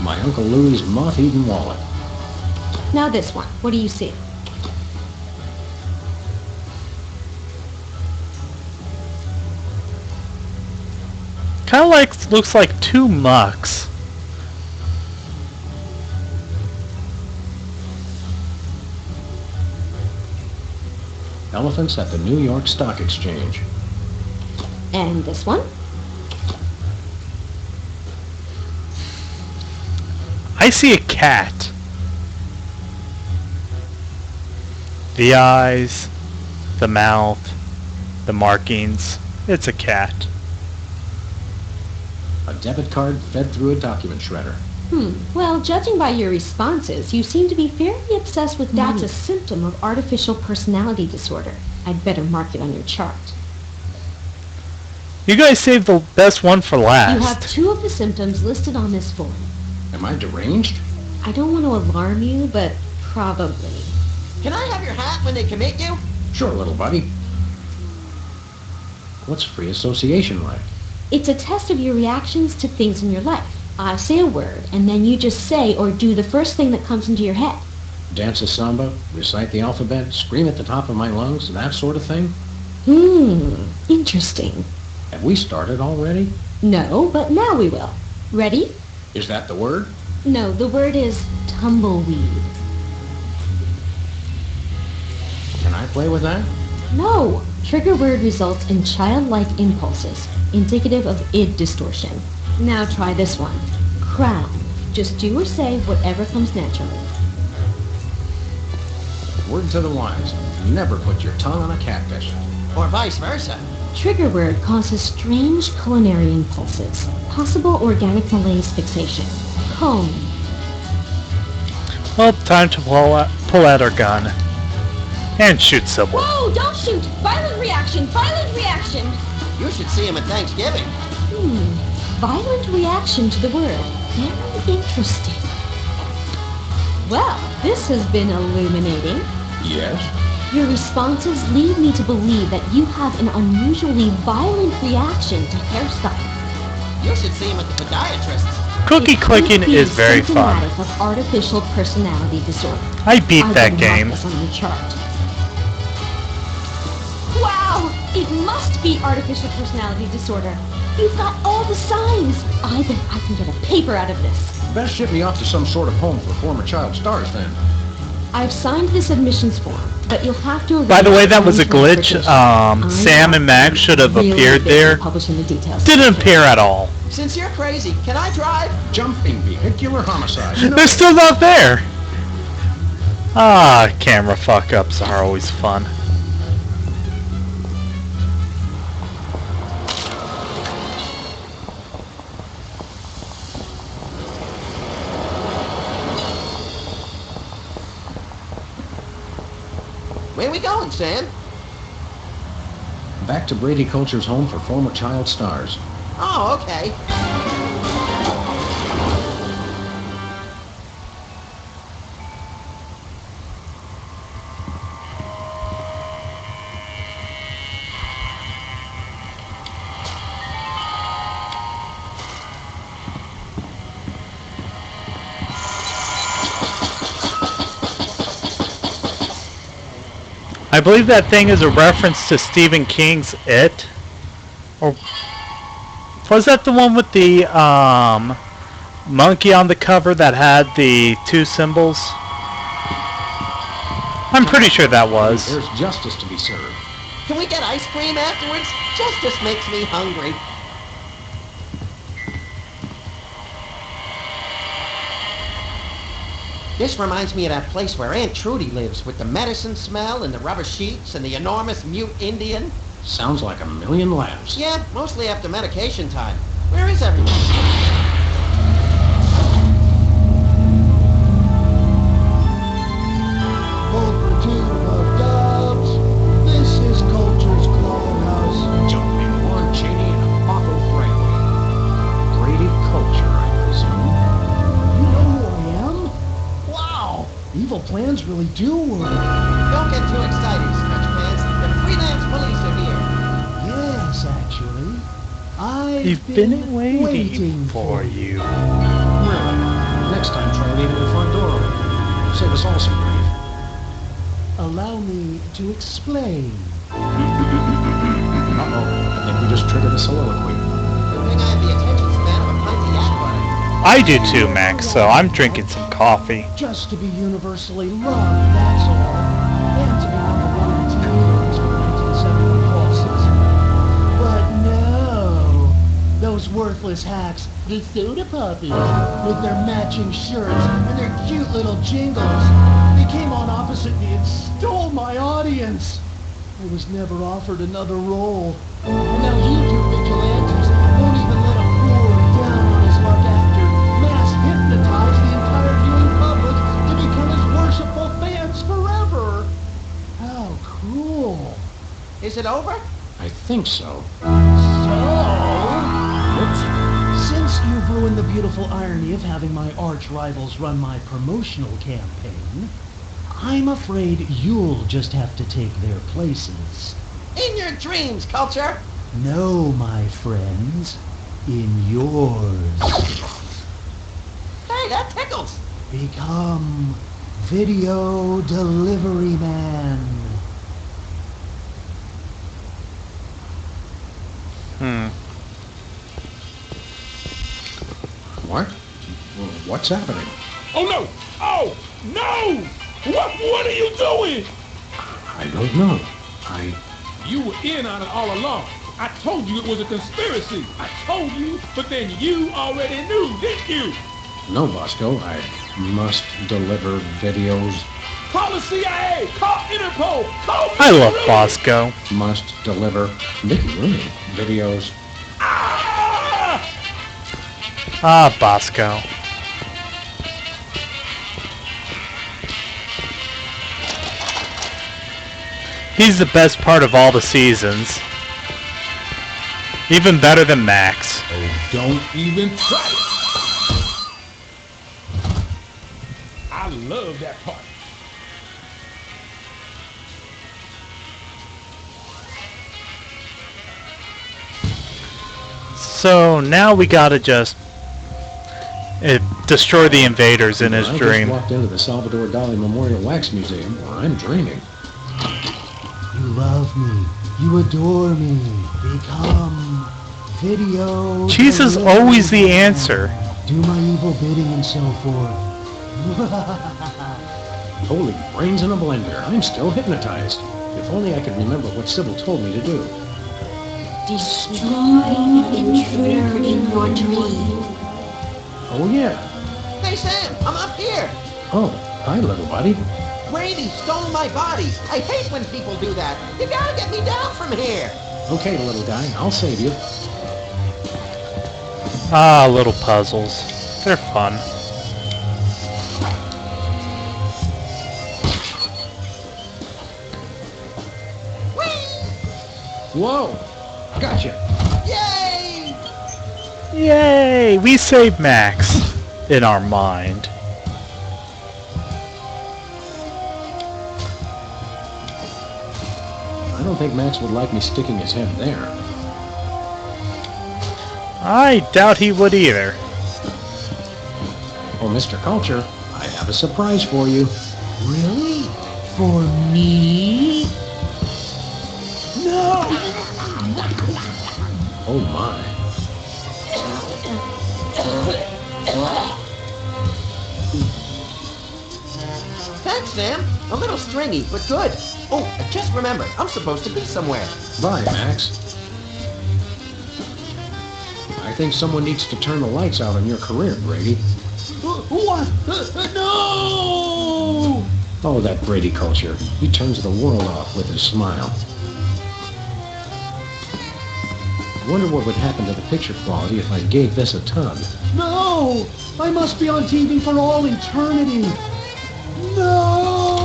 Speaker 2: My Uncle Louie's moth-eaten wallet.
Speaker 9: Now this one. What do you see?
Speaker 1: Kind of like, looks like two mucks.
Speaker 2: Elephants at the New York Stock Exchange.
Speaker 9: And this one?
Speaker 1: I see a cat. The eyes, the mouth, the markings. It's a cat.
Speaker 2: A debit card fed through a document shredder.
Speaker 9: Well, judging by your responses, you seem to be fairly obsessed with that's a symptom of artificial personality disorder. I'd better mark it on your chart.
Speaker 1: You guys saved the best one for last.
Speaker 9: You have 2 of the symptoms listed on this form.
Speaker 2: Am I deranged?
Speaker 9: I don't want to alarm you, but probably.
Speaker 3: Can I have your hat when they commit you?
Speaker 2: Sure, little buddy. What's free association like?
Speaker 9: It's a test of your reactions to things in your life. I say a word, and then you just say or do the first thing that comes into your head.
Speaker 2: Dance a samba, recite the alphabet, scream at the top of my lungs, that sort of thing?
Speaker 9: Interesting.
Speaker 2: Have we started already?
Speaker 9: No, but now we will. Ready?
Speaker 2: Is that the word?
Speaker 9: No, the word is tumbleweed.
Speaker 2: Can I play with that?
Speaker 9: No. Trigger word results in childlike impulses, indicative of id distortion. Now try this one. Crown. Just do or say whatever comes naturally.
Speaker 2: Word to the wise. Never put your tongue on a catfish.
Speaker 3: Or vice versa.
Speaker 9: Trigger word causes strange culinary impulses. Possible organic malaise fixation. Cone.
Speaker 1: Well, time to pull out our gun. And shoot someone.
Speaker 9: Whoa, don't shoot! Violent reaction! Violent reaction!
Speaker 3: You should see him at Thanksgiving.
Speaker 9: Violent reaction to the word. Very interesting. Well, this has been illuminating.
Speaker 2: Yes?
Speaker 9: Your responses lead me to believe that you have an unusually violent reaction to hairstyle.
Speaker 3: You should see him at the podiatrist's.
Speaker 1: Cookie clicking is very fun.
Speaker 9: Symptomatic of artificial personality disorder.
Speaker 1: I beat that
Speaker 9: will mark
Speaker 1: game.
Speaker 9: this on your chart. Wow! It must be artificial personality disorder. You've got all the signs. I bet I can get a paper out of this.
Speaker 2: Best ship me off to some sort of home for former child stars then.
Speaker 9: I've signed this admissions form, but you'll have to...
Speaker 1: By the way, that was a glitch. Sam and Max should have appeared there.
Speaker 9: Publishing the details.
Speaker 1: Didn't appear at all.
Speaker 3: Since you're crazy, can I drive?
Speaker 2: Jumping vehicular homicide.
Speaker 1: They're still not there. Camera fuck-ups are always fun.
Speaker 3: Where we going, Sam?
Speaker 2: Back to Brady Culture's home for former child stars.
Speaker 3: Oh, okay.
Speaker 1: I believe that thing is a reference to Stephen King's It. Or was that the one with the monkey on the cover that had the 2 symbols? I'm pretty sure that was.
Speaker 2: There's justice to be served.
Speaker 3: Can we get ice cream afterwards? Justice makes me hungry. This reminds me of that place where Aunt Trudy lives with the medicine smell and the rubber sheets and the enormous mute Indian.
Speaker 2: Sounds like a million laughs.
Speaker 3: Yeah, mostly after medication time. Where is everyone?
Speaker 8: Multitude of doves. This is Culture's Clubhouse.
Speaker 2: Jumping Lon Chaney and Apothole Franklin. Brady Culture, I presume.
Speaker 8: You know who I am? Wow, evil plans really do work.
Speaker 3: Don't get too excited, Stretch Pants. The freelance police are here.
Speaker 8: Yes, actually.
Speaker 1: We've been waiting for you.
Speaker 2: Really? Next time try leaving the front door open. Save us all some grief.
Speaker 8: Allow me to explain.
Speaker 2: Uh-oh. I think we just triggered a soliloquy.
Speaker 3: Good thing I have the attention span of a pint of yak butter.
Speaker 1: I do too, Max, so I'm drinking some coffee.
Speaker 8: Just to be universally loved, that's all. And to be number one in TV ratings for 1971 fall season. But no, those worthless hacks, the soda puppies, with their matching shirts and their cute little jingles, they came on opposite me and stole my audience. I was never offered another role. And now you two vigilantes won't even let a poor, down on his luck actor mass hypnotize
Speaker 3: it over?
Speaker 2: I think so.
Speaker 8: Since you've ruined the beautiful irony of having my arch rivals run my promotional campaign, I'm afraid you'll just have to take their places.
Speaker 3: In your dreams, Culture!
Speaker 8: No, my friends. In yours.
Speaker 3: Hey, that tickles!
Speaker 8: Become Video Delivery Man.
Speaker 2: What? What's happening?
Speaker 6: Oh no! Oh no! What are you doing?
Speaker 2: I don't know.
Speaker 6: You were in on it all along. I told you it was a conspiracy. I told you, but then you already knew, didn't you?
Speaker 2: No, Bosco. I must deliver videos.
Speaker 6: Call the CIA! Call Interpol! Call Mickey
Speaker 1: I love
Speaker 6: Rooney!
Speaker 1: Bosco.
Speaker 2: Must deliver Mickey Rooney videos.
Speaker 6: Ah!
Speaker 1: Ah, Bosco. He's the best part of all the seasons. Even better than Max.
Speaker 6: Oh, don't even try it! I love that part.
Speaker 1: So now we gotta just destroy the invaders in his
Speaker 2: I
Speaker 1: dream.
Speaker 2: just walked into the Salvador Dali Memorial Wax Museum where I'm dreaming.
Speaker 8: You love me. You adore me. Become Video
Speaker 1: Jesus
Speaker 8: Delivery
Speaker 1: always the
Speaker 8: Man.
Speaker 1: answer.
Speaker 8: Do my evil bidding and so forth.
Speaker 2: Holy brains in a blender. I'm still hypnotized. If only I could remember what Sybil told me to do.
Speaker 9: Destroy the intruder in your dream.
Speaker 2: Oh, yeah.
Speaker 3: Hey, Sam, I'm up here!
Speaker 2: Oh, hi, little buddy.
Speaker 3: Brady stole my body! I hate when people do that! You gotta get me down from here!
Speaker 2: Okay, little guy, I'll save you.
Speaker 1: Ah, little puzzles. They're fun.
Speaker 2: Whoa! Gotcha!
Speaker 3: Yay!
Speaker 1: Yay! We saved Max in our mind.
Speaker 2: I don't think Max would like me sticking his head there.
Speaker 1: I doubt he would either.
Speaker 2: Oh, Mr. Culture, I have a surprise for you.
Speaker 8: Really? For me? No!
Speaker 2: Oh, my.
Speaker 3: Thanks, Sam. A little stringy, but good. Oh, I just remembered. I'm supposed to be somewhere.
Speaker 2: Bye, Max. I think someone needs to turn the lights out on your career, Brady.
Speaker 8: What? No!
Speaker 2: Oh, that Brady Culture. He turns the world off with his smile. Wonder what would happen to the picture quality if I gave this a tug.
Speaker 8: No! I must be on TV for all eternity. No!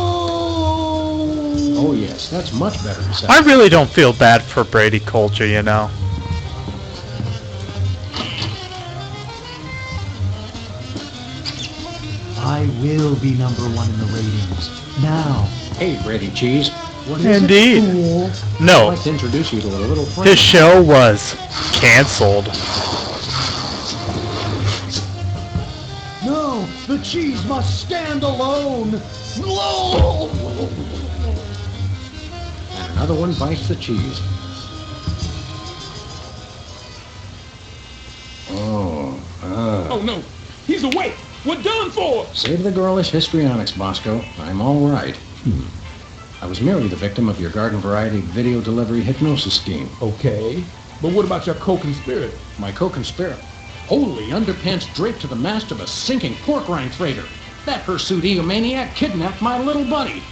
Speaker 2: Oh, yes, that's much better.
Speaker 1: I really don't feel bad for Brady Culture, you know.
Speaker 8: I will be number one in the ratings. Now,
Speaker 2: Hey, Brady Cheese.
Speaker 8: what is
Speaker 1: Indeed.
Speaker 8: it, fool?
Speaker 2: I'd
Speaker 1: No,
Speaker 2: like to introduce you to a little friend.
Speaker 1: his show was canceled.
Speaker 8: No, the cheese must stand alone. No!
Speaker 2: And another one bites the cheese.
Speaker 6: Oh no! He's awake! We're done for!
Speaker 2: Save the girlish histrionics, Bosco. I'm all right. I was merely the victim of your garden variety video delivery hypnosis scheme.
Speaker 6: Okay, but what about your co-conspirator?
Speaker 2: My co-conspirator. Holy underpants draped to the mast of a sinking pork rind freighter. That pursuit egomaniac kidnapped my little buddy.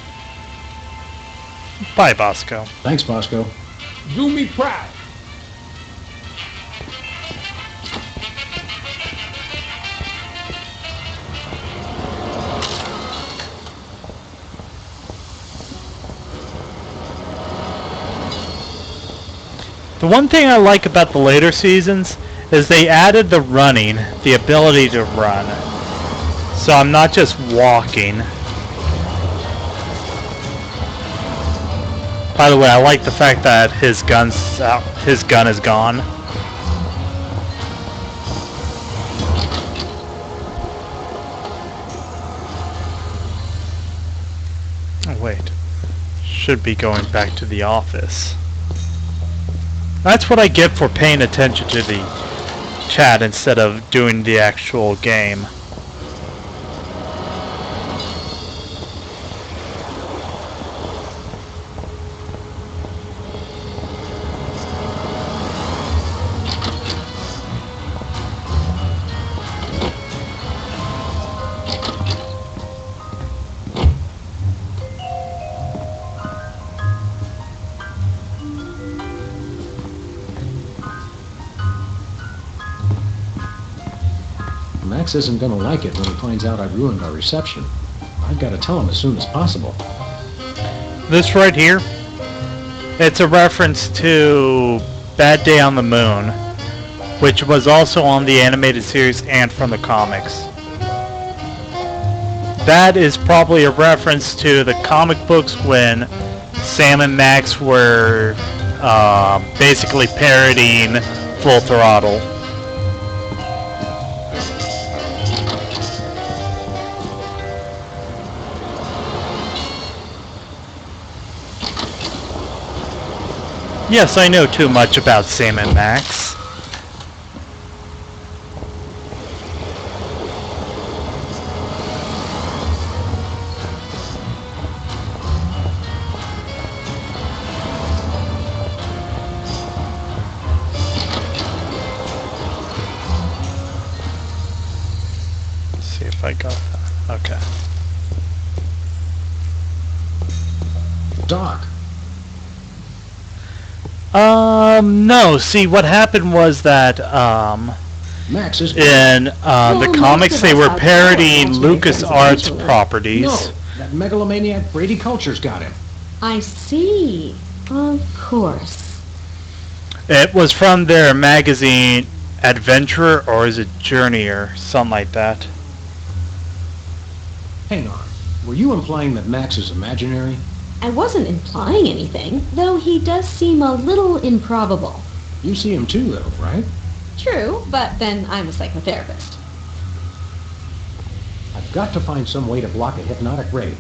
Speaker 1: Bye, Bosco.
Speaker 2: Thanks, Bosco.
Speaker 6: Do me proud.
Speaker 1: The one thing I like about the later seasons is they added the running, the ability to run. So I'm not just walking. By the way, I like the fact that his gun is gone. Oh wait, should be going back to the office. That's what I get for paying attention to the chat instead of doing the actual game.
Speaker 2: Max isn't gonna like it when he finds out I ruined our reception. I've got to tell him as soon as possible.
Speaker 1: This right here, it's a reference to Bad Day on the Moon, which was also on the animated series and from the comics. That is probably a reference to the comic books when Sam and Max were basically parodying Full Throttle. Yes, I know too much about Sam and Max. Let's see if I got that. Okay.
Speaker 2: Doc.
Speaker 1: No. See, what happened was that,
Speaker 2: Max is
Speaker 1: in the comics, they were parodying LucasArts properties.
Speaker 2: No, that megalomaniac Brady Culture's got him.
Speaker 9: I see. Of course.
Speaker 1: It was from their magazine, Adventurer, or is it Journeyer? Something like that.
Speaker 2: Hang on. Were you implying that Max is imaginary?
Speaker 9: I wasn't implying anything, though he does seem a little improbable.
Speaker 2: You see him too, though, right?
Speaker 9: True, but then I'm a psychotherapist.
Speaker 2: I've got to find some way to block a hypnotic ray.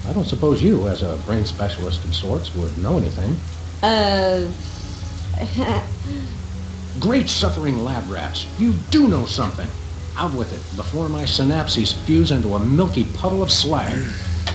Speaker 2: I don't suppose you, as a brain specialist of sorts, would know anything. Great suffering lab rats. You do know something. Out with it, before my synapses fuse into a milky puddle of slag.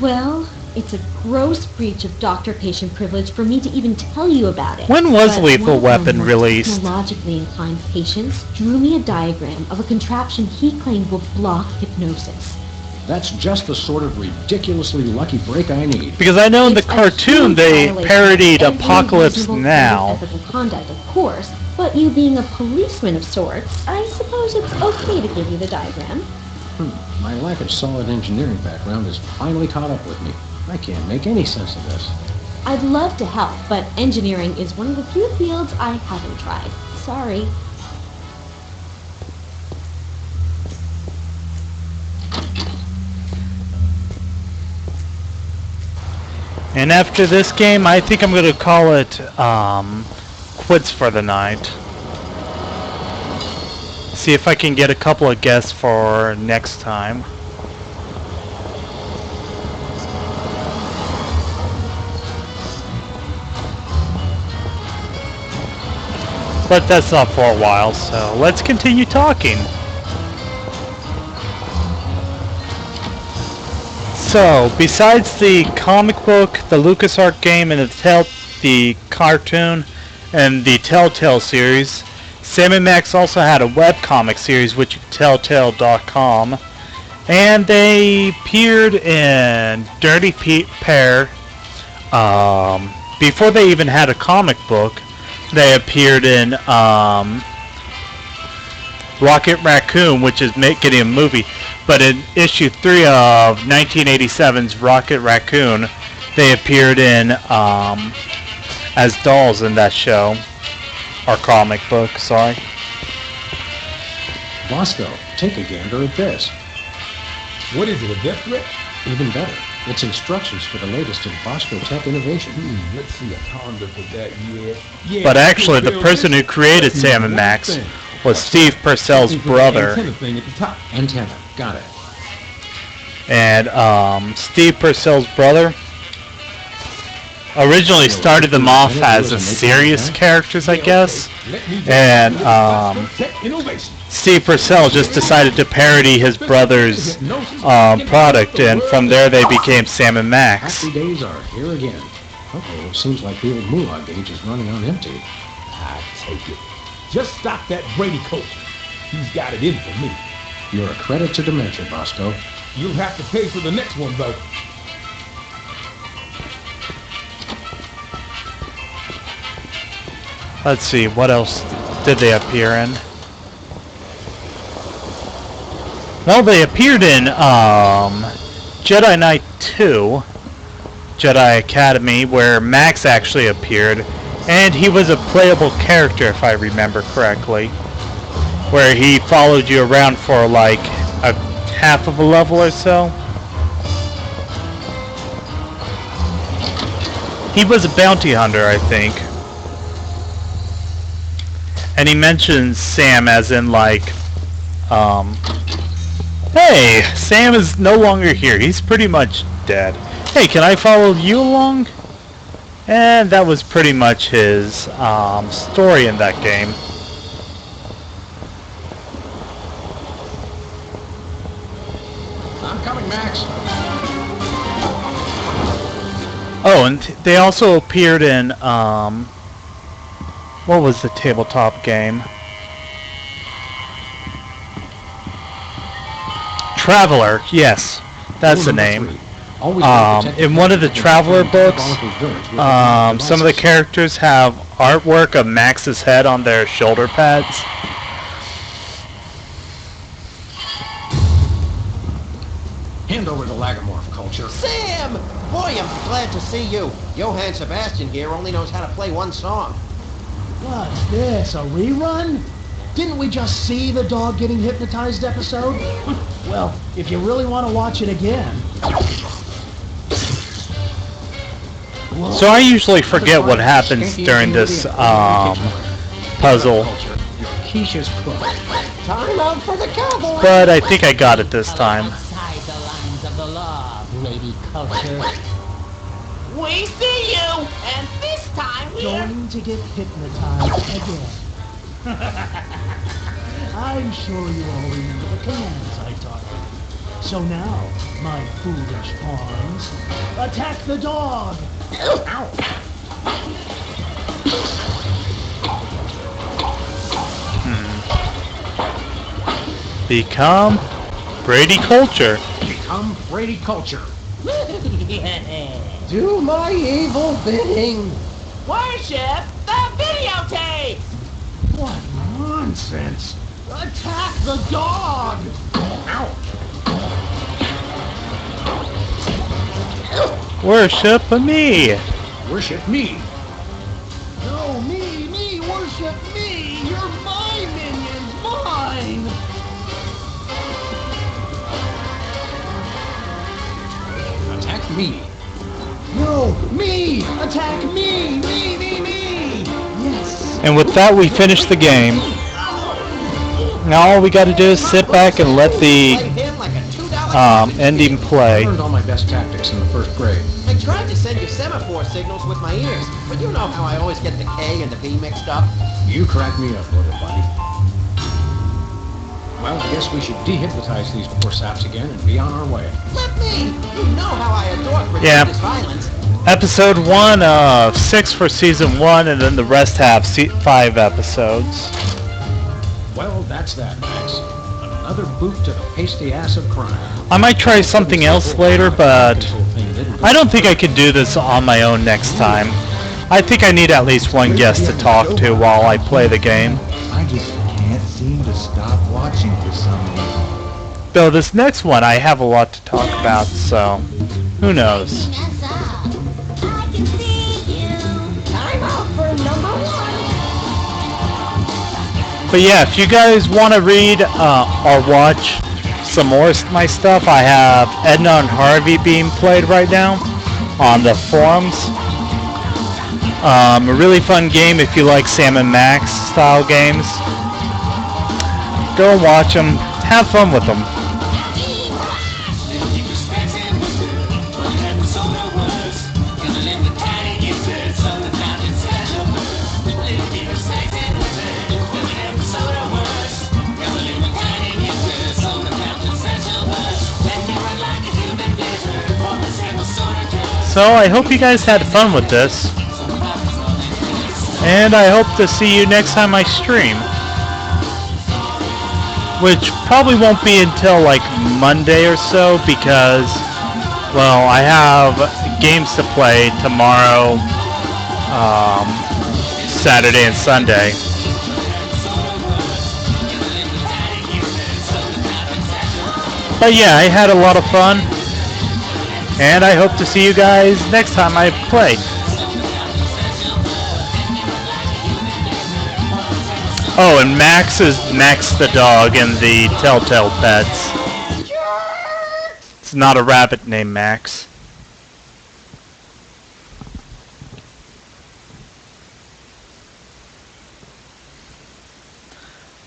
Speaker 9: Well, it's a gross breach of doctor-patient privilege for me to even tell you about it.
Speaker 1: When was
Speaker 9: But
Speaker 1: Lethal
Speaker 9: one of
Speaker 1: Weapon
Speaker 9: our more
Speaker 1: released?
Speaker 9: Technologically inclined patients drew me a diagram of a contraption he claimed will block hypnosis.
Speaker 2: That's just the sort of ridiculously lucky break I need.
Speaker 1: Because I know in the
Speaker 9: It's a
Speaker 1: cartoon
Speaker 9: huge
Speaker 1: they
Speaker 9: violation
Speaker 1: parodied
Speaker 9: of every
Speaker 1: Apocalypse
Speaker 9: reasonable code
Speaker 1: Now.
Speaker 9: of ethical conduct, of course, but you being a policeman of sorts, I suppose it's okay to give you the diagram.
Speaker 2: My lack of solid engineering background has finally caught up with me. I can't make any sense of this.
Speaker 9: I'd love to help, but engineering is one of the few fields I haven't tried. Sorry.
Speaker 1: And after this game, I think I'm going to call it quits for the night. See if I can get a couple of guests for next time. But that's not for a while, so let's continue talking. So, besides the comic book, the LucasArts game, and the cartoon, and the Telltale series, Sam & Max also had a webcomic series, which is Telltale.com, and they appeared in Dirty Pair. Before they even had a comic book, they appeared in Rocket Raccoon, which is getting a movie. But in issue 3 of 1987's Rocket Raccoon, they appeared in as dolls in that show. Or comic book, sorry.
Speaker 2: Bosco, take a gander at this.
Speaker 6: What is it, a death threat?
Speaker 2: Even better, it's instructions for the latest in Bosco tech innovation.
Speaker 6: Let's see a ponder for that, yeah.
Speaker 1: But actually, the person who created Sam and Max was Steve Purcell's brother.
Speaker 6: Antenna thing at the top.
Speaker 2: Antenna, got it.
Speaker 1: And Steve Purcell's brother originally started them off as a serious characters, I guess. And
Speaker 6: Tech innovation.
Speaker 1: Steve Purcell just decided to parody his brother's product, and from there they became Sam and Max.
Speaker 2: Happy days are here again. Uh-oh, seems like the old moolah gauge is running on empty.
Speaker 6: I take it. Just stop that Brady culture. He's got it in for me.
Speaker 2: You're a credit to Dementia, Bosco.
Speaker 6: You'll have to pay for the next one, though.
Speaker 1: Let's see, what else did they appear in? Well, they appeared in Jedi Knight 2, Jedi Academy, where Max actually appeared, and he was a playable character, if I remember correctly, where he followed you around for like a half of a level or so. He was a bounty hunter, I think. And he mentions Sam as in like, hey, Sam is no longer here. He's pretty much dead. Hey, can I follow you along? And that was pretty much his story in that game.
Speaker 2: I'm coming, Max.
Speaker 1: Oh, and they also appeared in, what was the tabletop game? Traveler, yes, that's the name. In one of the Traveler books, some of the characters have artwork of Max's head on their shoulder pads.
Speaker 2: Hand over the Lagomorph culture.
Speaker 3: Sam! Boy, I'm glad to see you. Johann Sebastian here only knows how to play one song.
Speaker 8: What's this, a rerun? Didn't we just see the dog getting hypnotized episode? Well, if you really want to watch it again...
Speaker 1: So I usually forget what happens during this puzzle,
Speaker 2: Keisha's cook.
Speaker 3: Time out for the cowboy!
Speaker 1: but I think I got it this time.
Speaker 5: Outside the lines of the law, Brady culture.
Speaker 3: We see you! And this time we're...
Speaker 8: Going to get hypnotized again. I'm sure you all remember the commands I taught you. So now, my foolish pawns, attack the dog! Ow!
Speaker 1: Become Brady Culture.
Speaker 2: Become Brady culture.
Speaker 3: Do my evil bidding! Worship the videotape!
Speaker 8: What nonsense! Attack the dog! Ow!
Speaker 1: Worship me.
Speaker 2: Worship me.
Speaker 8: No, me, worship me! You're my minions, mine!
Speaker 2: Attack me.
Speaker 8: No, me! Attack me! Me! Yes!
Speaker 1: And with that, we finish the game. Now all we got to do is sit back and let the ending play.
Speaker 2: I learned all my best tactics in the first grade.
Speaker 3: I tried to send you semaphore signals with my ears, but you know how I always get the K and the B mixed up.
Speaker 2: You crack me up, little buddy. Well, I guess we should dehypnotize these poor saps again and be on our way.
Speaker 3: Let me! You know how I adore gratuitous violence.
Speaker 1: Episode 1 of 6 for Season 1, and then the rest have 5 episodes.
Speaker 2: Well, that's that, Max. Another boot to the pasty ass of crime.
Speaker 1: I might try something else later, but I don't think I could do this on my own next time. I think I need at least one guest to talk to while I play the game.
Speaker 10: I just can't seem to stop watching for some reason.
Speaker 1: Though this next one I have a lot to talk about, so who knows.
Speaker 3: Time out for number 1!
Speaker 1: But yeah, if you guys want to read or watch some more of my stuff, I have Edna and Harvey being played right now on the forums. A really fun game if you like Sam and Max style games. Go and watch them. Have fun with them. So I hope you guys had fun with this. And I hope to see you next time I stream. Which probably won't be until like Monday or so because, well, I have games to play tomorrow, Saturday and Sunday. But yeah, I had a lot of fun. And I hope to see you guys next time I play. Oh, and Max is Max the dog in the Telltale Pets. It's not a rabbit named Max.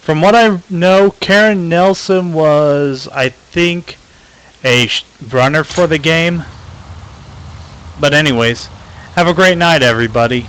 Speaker 1: From what I know, Karen Nelson was, I think, a runner for the game. But anyways, have a great night, everybody.